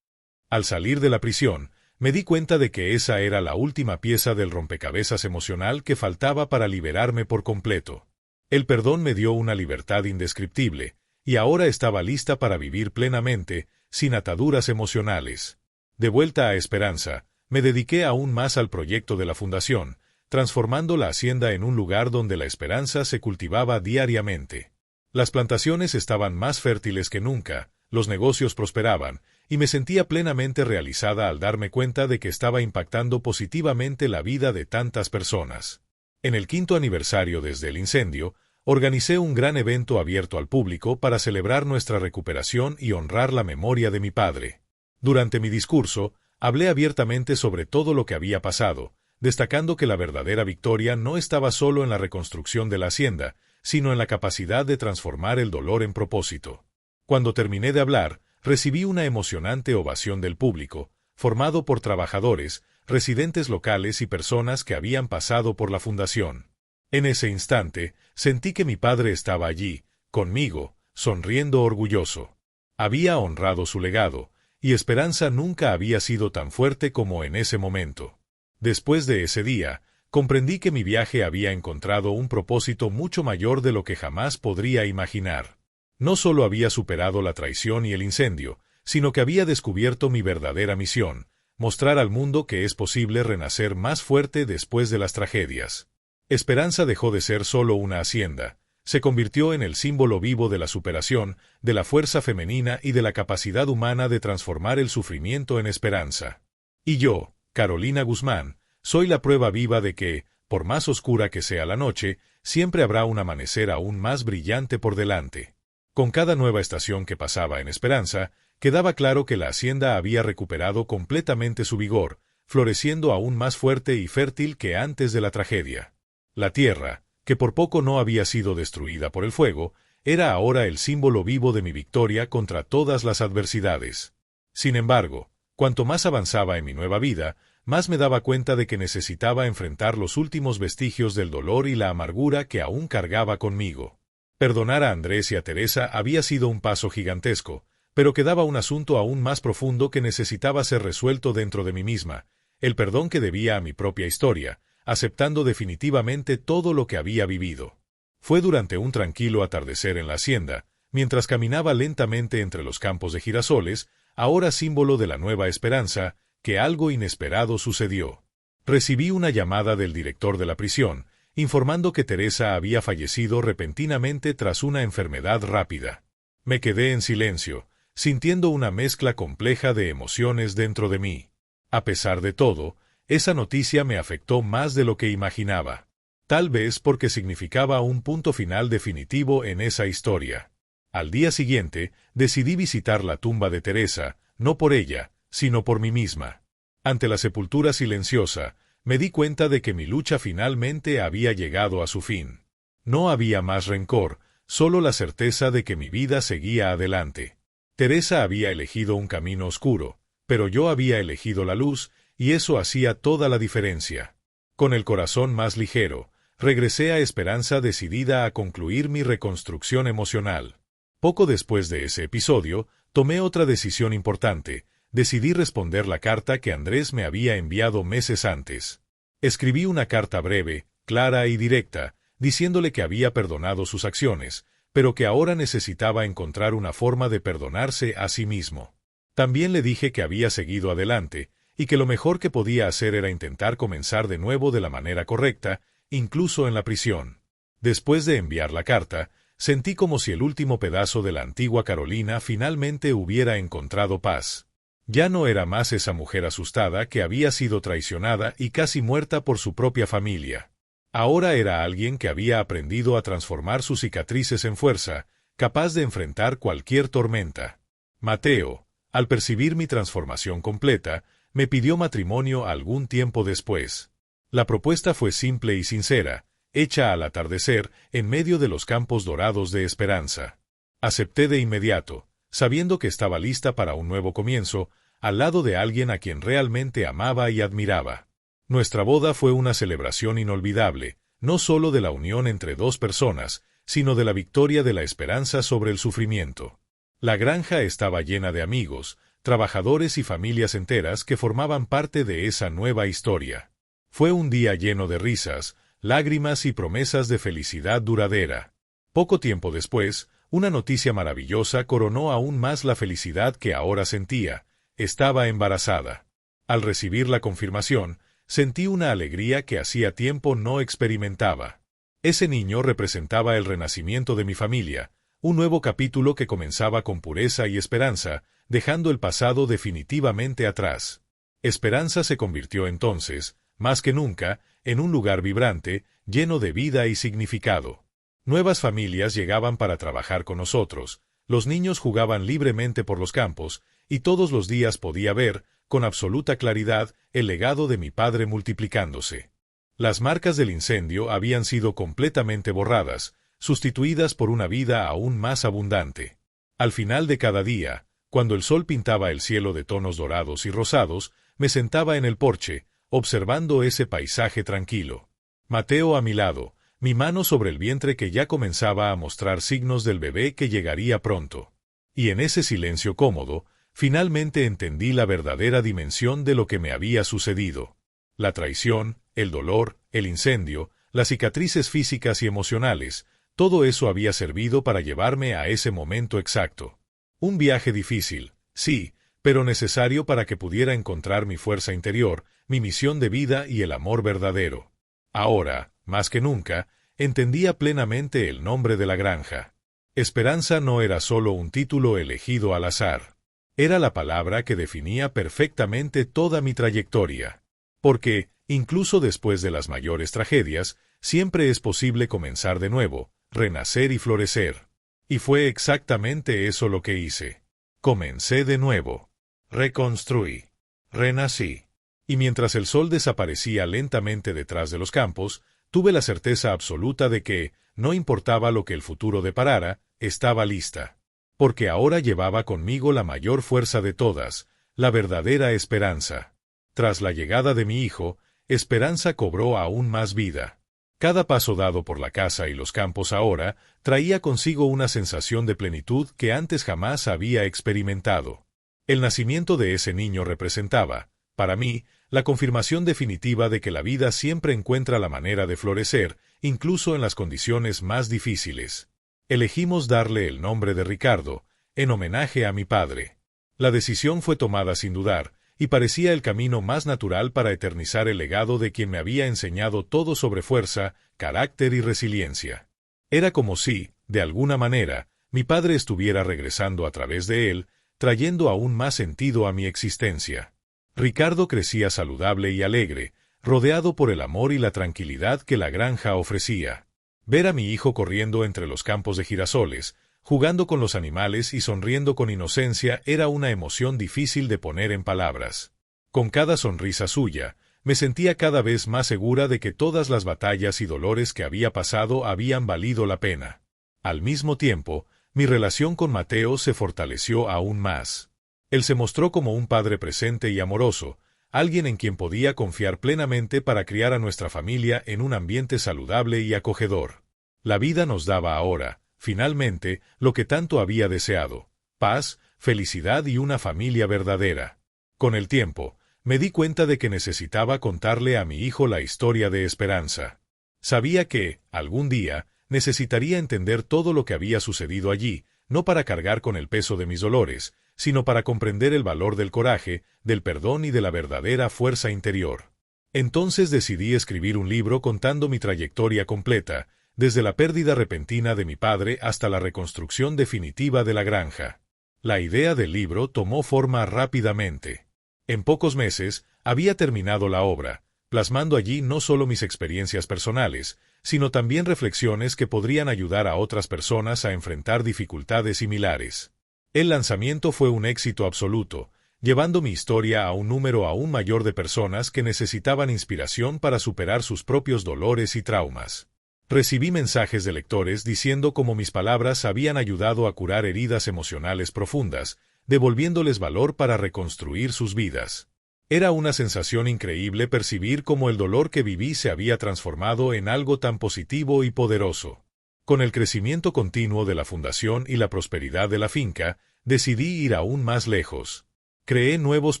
Al salir de la prisión, me di cuenta de que esa era la última pieza del rompecabezas emocional que faltaba para liberarme por completo. El perdón me dio una libertad indescriptible, y ahora estaba lista para vivir plenamente, sin ataduras emocionales. De vuelta a Esperanza, me dediqué aún más al proyecto de la fundación, transformando la hacienda en un lugar donde la esperanza se cultivaba diariamente. Las plantaciones estaban más fértiles que nunca, los negocios prosperaban, y me sentía plenamente realizada al darme cuenta de que estaba impactando positivamente la vida de tantas personas. En el 5º aniversario desde el incendio, organicé un gran evento abierto al público para celebrar nuestra recuperación y honrar la memoria de mi padre. Durante mi discurso, hablé abiertamente sobre todo lo que había pasado, destacando que la verdadera victoria no estaba solo en la reconstrucción de la hacienda, sino en la capacidad de transformar el dolor en propósito. Cuando terminé de hablar, recibí una emocionante ovación del público, formado por trabajadores, residentes locales y personas que habían pasado por la fundación. En ese instante, sentí que mi padre estaba allí, conmigo, sonriendo orgulloso. Había honrado su legado, y Esperanza nunca había sido tan fuerte como en ese momento. Después de ese día, comprendí que mi viaje había encontrado un propósito mucho mayor de lo que jamás podría imaginar. No solo había superado la traición y el incendio, sino que había descubierto mi verdadera misión: mostrar al mundo que es posible renacer más fuerte después de las tragedias. Esperanza dejó de ser solo una hacienda, se convirtió en el símbolo vivo de la superación, de la fuerza femenina y de la capacidad humana de transformar el sufrimiento en esperanza. Y yo, Carolina Guzmán, soy la prueba viva de que, por más oscura que sea la noche, siempre habrá un amanecer aún más brillante por delante. Con cada nueva estación que pasaba en Esperanza, quedaba claro que la hacienda había recuperado completamente su vigor, floreciendo aún más fuerte y fértil que antes de la tragedia. La tierra, que por poco no había sido destruida por el fuego, era ahora el símbolo vivo de mi victoria contra todas las adversidades. Sin embargo, cuanto más avanzaba en mi nueva vida, más me daba cuenta de que necesitaba enfrentar los últimos vestigios del dolor y la amargura que aún cargaba conmigo. Perdonar a Andrés y a Teresa había sido un paso gigantesco, pero quedaba un asunto aún más profundo que necesitaba ser resuelto dentro de mí misma, el perdón que debía a mi propia historia, aceptando definitivamente todo lo que había vivido. Fue durante un tranquilo atardecer en la hacienda, mientras caminaba lentamente entre los campos de girasoles, ahora símbolo de la nueva esperanza, que algo inesperado sucedió. Recibí una llamada del director de la prisión, informando que Teresa había fallecido repentinamente tras una enfermedad rápida. Me quedé en silencio, sintiendo una mezcla compleja de emociones dentro de mí. A pesar de todo, esa noticia me afectó más de lo que imaginaba. Tal vez porque significaba un punto final definitivo en esa historia. Al día siguiente, decidí visitar la tumba de Teresa, no por ella, sino por mí misma. Ante la sepultura silenciosa, me di cuenta de que mi lucha finalmente había llegado a su fin. No había más rencor, solo la certeza de que mi vida seguía adelante. Teresa había elegido un camino oscuro, pero yo había elegido la luz, y eso hacía toda la diferencia. Con el corazón más ligero, regresé a Esperanza decidida a concluir mi reconstrucción emocional. Poco después de ese episodio, tomé otra decisión importante: decidí responder la carta que Andrés me había enviado meses antes. Escribí una carta breve, clara y directa, diciéndole que había perdonado sus acciones, pero que ahora necesitaba encontrar una forma de perdonarse a sí mismo. También le dije que había seguido adelante, y que lo mejor que podía hacer era intentar comenzar de nuevo de la manera correcta, incluso en la prisión. Después de enviar la carta, sentí como si el último pedazo de la antigua Carolina finalmente hubiera encontrado paz. Ya no era más esa mujer asustada que había sido traicionada y casi muerta por su propia familia. Ahora era alguien que había aprendido a transformar sus cicatrices en fuerza, capaz de enfrentar cualquier tormenta. Mateo, al percibir mi transformación completa, me pidió matrimonio algún tiempo después. La propuesta fue simple y sincera, hecha al atardecer en medio de los campos dorados de Esperanza. Acepté de inmediato, sabiendo que estaba lista para un nuevo comienzo, al lado de alguien a quien realmente amaba y admiraba. Nuestra boda fue una celebración inolvidable, no solo de la unión entre dos personas, sino de la victoria de la esperanza sobre el sufrimiento. La granja estaba llena de amigos, trabajadores y familias enteras que formaban parte de esa nueva historia. Fue un día lleno de risas, lágrimas y promesas de felicidad duradera. Poco tiempo después, una noticia maravillosa coronó aún más la felicidad que ahora sentía: estaba embarazada. Al recibir la confirmación, sentí una alegría que hacía tiempo no experimentaba. Ese niño representaba el renacimiento de mi familia, un nuevo capítulo que comenzaba con pureza y esperanza, dejando el pasado definitivamente atrás. Esperanza se convirtió entonces, más que nunca, en un lugar vibrante, lleno de vida y significado. Nuevas familias llegaban para trabajar con nosotros, los niños jugaban libremente por los campos, y todos los días podía ver, con absoluta claridad, el legado de mi padre multiplicándose. Las marcas del incendio habían sido completamente borradas, sustituidas por una vida aún más abundante. Al final de cada día, cuando el sol pintaba el cielo de tonos dorados y rosados, me sentaba en el porche, observando ese paisaje tranquilo. Mateo a mi lado, mi mano sobre el vientre que ya comenzaba a mostrar signos del bebé que llegaría pronto. Y en ese silencio cómodo, finalmente entendí la verdadera dimensión de lo que me había sucedido. La traición, el dolor, el incendio, las cicatrices físicas y emocionales, todo eso había servido para llevarme a ese momento exacto. Un viaje difícil, sí, pero necesario para que pudiera encontrar mi fuerza interior, mi misión de vida y el amor verdadero. Ahora, más que nunca, entendía plenamente el nombre de la granja. Esperanza no era solo un título elegido al azar. Era la palabra que definía perfectamente toda mi trayectoria. Porque, incluso después de las mayores tragedias, siempre es posible comenzar de nuevo, renacer y florecer. Y fue exactamente eso lo que hice. Comencé de nuevo. Reconstruí. Renací. Y mientras el sol desaparecía lentamente detrás de los campos, tuve la certeza absoluta de que, no importaba lo que el futuro deparara, estaba lista. Porque ahora llevaba conmigo la mayor fuerza de todas, la verdadera esperanza. Tras la llegada de mi hijo, Esperanza cobró aún más vida. Cada paso dado por la casa y los campos ahora traía consigo una sensación de plenitud que antes jamás había experimentado. El nacimiento de ese niño representaba, para mí, la confirmación definitiva de que la vida siempre encuentra la manera de florecer, incluso en las condiciones más difíciles. Elegimos darle el nombre de Ricardo, en homenaje a mi padre. La decisión fue tomada sin dudar, y parecía el camino más natural para eternizar el legado de quien me había enseñado todo sobre fuerza, carácter y resiliencia. Era como si, de alguna manera, mi padre estuviera regresando a través de él, trayendo aún más sentido a mi existencia. Ricardo crecía saludable y alegre, rodeado por el amor y la tranquilidad que la granja ofrecía. Ver a mi hijo corriendo entre los campos de girasoles, jugando con los animales y sonriendo con inocencia era una emoción difícil de poner en palabras. Con cada sonrisa suya, me sentía cada vez más segura de que todas las batallas y dolores que había pasado habían valido la pena. Al mismo tiempo, mi relación con Mateo se fortaleció aún más. Él se mostró como un padre presente y amoroso, alguien en quien podía confiar plenamente para criar a nuestra familia en un ambiente saludable y acogedor. La vida nos daba ahora, finalmente, lo que tanto había deseado: paz, felicidad y una familia verdadera. Con el tiempo, me di cuenta de que necesitaba contarle a mi hijo la historia de Esperanza. Sabía que, algún día, necesitaría entender todo lo que había sucedido allí, no para cargar con el peso de mis dolores, sino para comprender el valor del coraje, del perdón y de la verdadera fuerza interior. Entonces decidí escribir un libro contando mi trayectoria completa, desde la pérdida repentina de mi padre hasta la reconstrucción definitiva de la granja. La idea del libro tomó forma rápidamente. En pocos meses, había terminado la obra, plasmando allí no solo mis experiencias personales, sino también reflexiones que podrían ayudar a otras personas a enfrentar dificultades similares. El lanzamiento fue un éxito absoluto, llevando mi historia a un número aún mayor de personas que necesitaban inspiración para superar sus propios dolores y traumas. Recibí mensajes de lectores diciendo cómo mis palabras habían ayudado a curar heridas emocionales profundas, devolviéndoles valor para reconstruir sus vidas. Era una sensación increíble percibir cómo el dolor que viví se había transformado en algo tan positivo y poderoso. Con el crecimiento continuo de la fundación y la prosperidad de la finca, decidí ir aún más lejos. Creé nuevos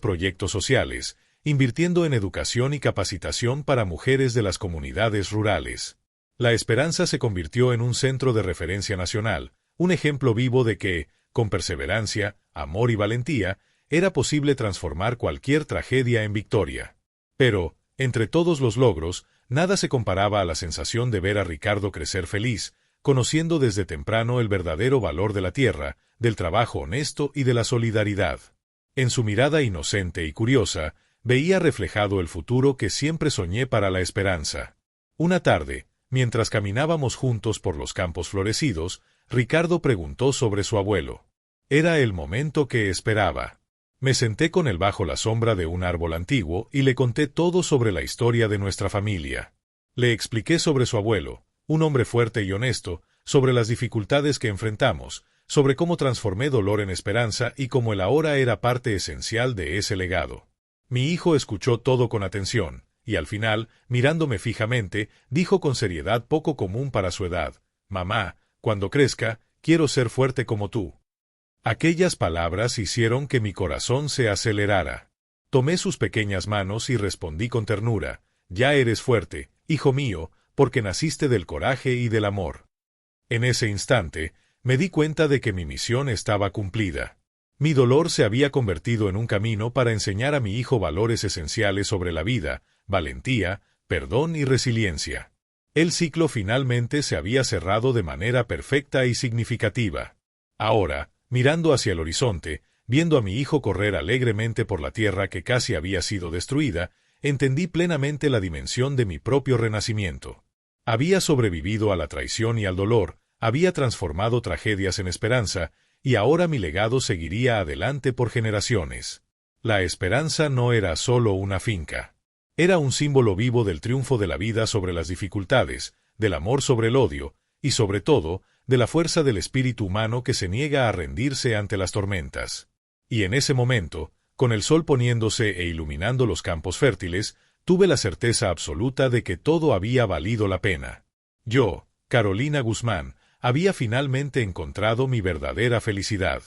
proyectos sociales, invirtiendo en educación y capacitación para mujeres de las comunidades rurales. La Esperanza se convirtió en un centro de referencia nacional, un ejemplo vivo de que, con perseverancia, amor y valentía, era posible transformar cualquier tragedia en victoria. Pero, entre todos los logros, nada se comparaba a la sensación de ver a Ricardo crecer feliz, conociendo desde temprano el verdadero valor de la tierra, del trabajo honesto y de la solidaridad. En su mirada inocente y curiosa, veía reflejado el futuro que siempre soñé para la Esperanza. Una tarde, mientras caminábamos juntos por los campos florecidos, Ricardo preguntó sobre su abuelo. Era el momento que esperaba. Me senté con él bajo la sombra de un árbol antiguo y le conté todo sobre la historia de nuestra familia. Le expliqué sobre su abuelo, un hombre fuerte y honesto, sobre las dificultades que enfrentamos, sobre cómo transformé dolor en esperanza y cómo él ahora era parte esencial de ese legado. Mi hijo escuchó todo con atención, y al final, mirándome fijamente, dijo con seriedad poco común para su edad: «Mamá, cuando crezca, quiero ser fuerte como tú». Aquellas palabras hicieron que mi corazón se acelerara. Tomé sus pequeñas manos y respondí con ternura: «Ya eres fuerte, hijo mío, porque naciste del coraje y del amor». En ese instante, me di cuenta de que mi misión estaba cumplida. Mi dolor se había convertido en un camino para enseñar a mi hijo valores esenciales sobre la vida, valentía, perdón y resiliencia. El ciclo finalmente se había cerrado de manera perfecta y significativa. Ahora, mirando hacia el horizonte, viendo a mi hijo correr alegremente por la tierra que casi había sido destruida, entendí plenamente la dimensión de mi propio renacimiento. Había sobrevivido a la traición y al dolor, había transformado tragedias en esperanza, y ahora mi legado seguiría adelante por generaciones. La esperanza no era solo una finca. Era un símbolo vivo del triunfo de la vida sobre las dificultades, del amor sobre el odio, y sobre todo, de la fuerza del espíritu humano que se niega a rendirse ante las tormentas. Y en ese momento, con el sol poniéndose e iluminando los campos fértiles, tuve la certeza absoluta de que todo había valido la pena. Yo, Carolina Guzmán, había finalmente encontrado mi verdadera felicidad.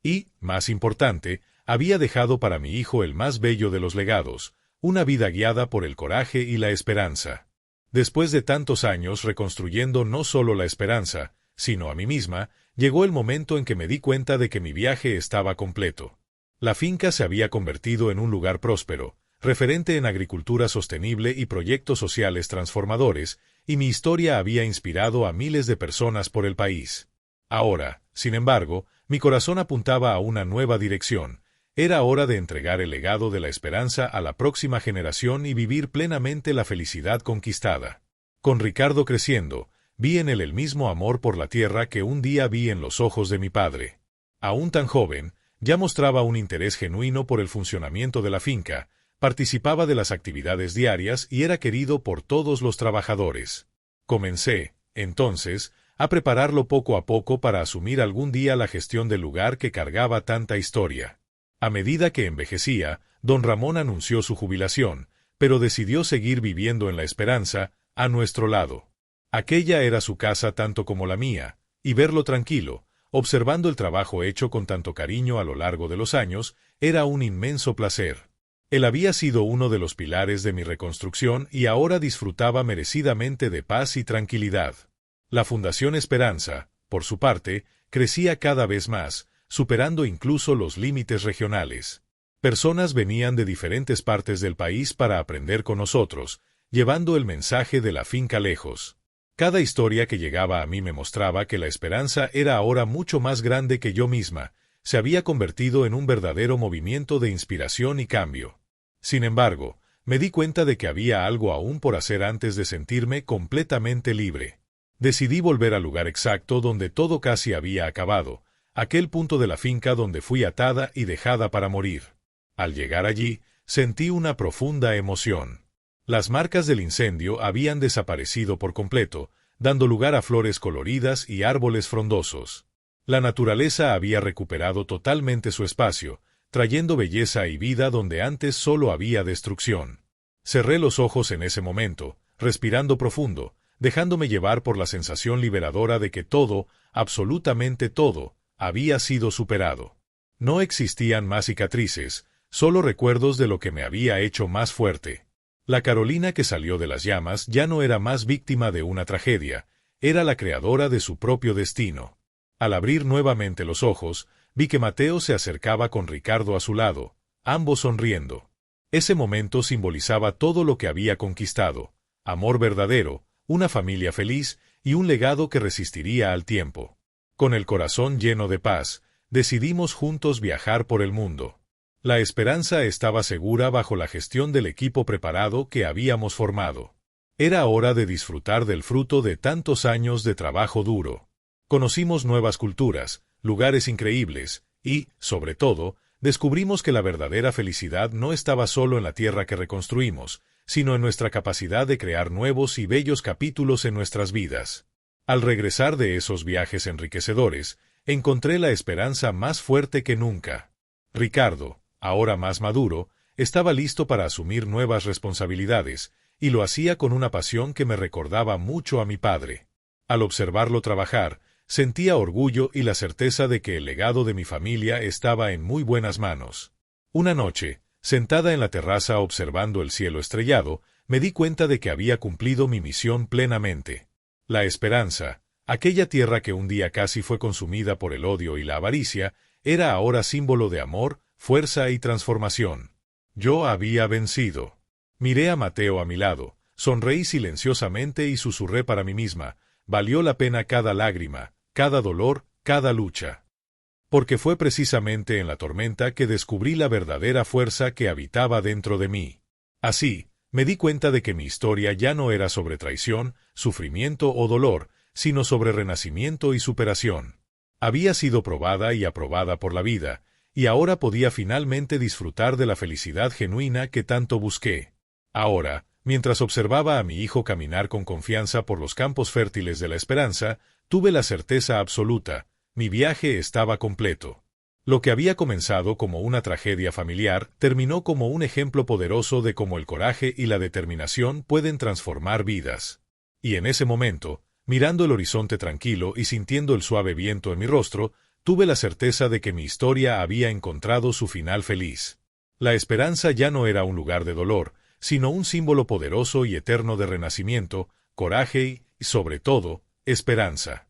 Y, más importante, había dejado para mi hijo el más bello de los legados, una vida guiada por el coraje y la esperanza. Después de tantos años reconstruyendo no solo la esperanza, sino a mí misma, llegó el momento en que me di cuenta de que mi viaje estaba completo. La finca se había convertido en un lugar próspero, referente en agricultura sostenible y proyectos sociales transformadores, y mi historia había inspirado a miles de personas por el país. Ahora, sin embargo, mi corazón apuntaba a una nueva dirección. Era hora de entregar el legado de la esperanza a la próxima generación y vivir plenamente la felicidad conquistada. Con Ricardo creciendo, vi en él el mismo amor por la tierra que un día vi en los ojos de mi padre. Aún tan joven, ya mostraba un interés genuino por el funcionamiento de la finca, participaba de las actividades diarias y era querido por todos los trabajadores. Comencé, entonces, a prepararlo poco a poco para asumir algún día la gestión del lugar que cargaba tanta historia. A medida que envejecía, don Ramón anunció su jubilación, pero decidió seguir viviendo en la esperanza, a nuestro lado. Aquella era su casa tanto como la mía, y verlo tranquilo, observando el trabajo hecho con tanto cariño a lo largo de los años, era un inmenso placer. Él había sido uno de los pilares de mi reconstrucción y ahora disfrutaba merecidamente de paz y tranquilidad. La Fundación Esperanza, por su parte, crecía cada vez más, superando incluso los límites regionales. Personas venían de diferentes partes del país para aprender con nosotros, llevando el mensaje de la finca lejos. Cada historia que llegaba a mí me mostraba que la esperanza era ahora mucho más grande que yo misma, se había convertido en un verdadero movimiento de inspiración y cambio. Sin embargo, me di cuenta de que había algo aún por hacer antes de sentirme completamente libre. Decidí volver al lugar exacto donde todo casi había acabado, aquel punto de la finca donde fui atada y dejada para morir. Al llegar allí, sentí una profunda emoción. Las marcas del incendio habían desaparecido por completo, dando lugar a flores coloridas y árboles frondosos. La naturaleza había recuperado totalmente su espacio, trayendo belleza y vida donde antes solo había destrucción. Cerré los ojos en ese momento, respirando profundo, dejándome llevar por la sensación liberadora de que todo, absolutamente todo, había sido superado. No existían más cicatrices, solo recuerdos de lo que me había hecho más fuerte. La Carolina que salió de las llamas ya no era más víctima de una tragedia, era la creadora de su propio destino. Al abrir nuevamente los ojos, vi que Mateo se acercaba con Ricardo a su lado, ambos sonriendo. Ese momento simbolizaba todo lo que había conquistado: amor verdadero, una familia feliz y un legado que resistiría al tiempo. Con el corazón lleno de paz, decidimos juntos viajar por el mundo. La esperanza estaba segura bajo la gestión del equipo preparado que habíamos formado. Era hora de disfrutar del fruto de tantos años de trabajo duro. Conocimos nuevas culturas, lugares increíbles, y, sobre todo, descubrimos que la verdadera felicidad no estaba solo en la tierra que reconstruimos, sino en nuestra capacidad de crear nuevos y bellos capítulos en nuestras vidas. Al regresar de esos viajes enriquecedores, encontré la esperanza más fuerte que nunca. Ricardo, ahora más maduro, estaba listo para asumir nuevas responsabilidades, y lo hacía con una pasión que me recordaba mucho a mi padre. Al observarlo trabajar, sentía orgullo y la certeza de que el legado de mi familia estaba en muy buenas manos. Una noche, sentada en la terraza observando el cielo estrellado, me di cuenta de que había cumplido mi misión plenamente. La esperanza, aquella tierra que un día casi fue consumida por el odio y la avaricia, era ahora símbolo de amor, fuerza y transformación. Yo había vencido. Miré a Mateo a mi lado, sonreí silenciosamente y susurré para mí misma: valió la pena cada lágrima, cada dolor, cada lucha. Porque fue precisamente en la tormenta que descubrí la verdadera fuerza que habitaba dentro de mí. Así, me di cuenta de que mi historia ya no era sobre traición, sufrimiento o dolor, sino sobre renacimiento y superación. Había sido probada y aprobada por la vida, y ahora podía finalmente disfrutar de la felicidad genuina que tanto busqué. Ahora, mientras observaba a mi hijo caminar con confianza por los campos fértiles de la esperanza, tuve la certeza absoluta: mi viaje estaba completo. Lo que había comenzado como una tragedia familiar terminó como un ejemplo poderoso de cómo el coraje y la determinación pueden transformar vidas. Y en ese momento, mirando el horizonte tranquilo y sintiendo el suave viento en mi rostro, tuve la certeza de que mi historia había encontrado su final feliz. La esperanza ya no era un lugar de dolor, sino un símbolo poderoso y eterno de renacimiento, coraje y, sobre todo, esperanza.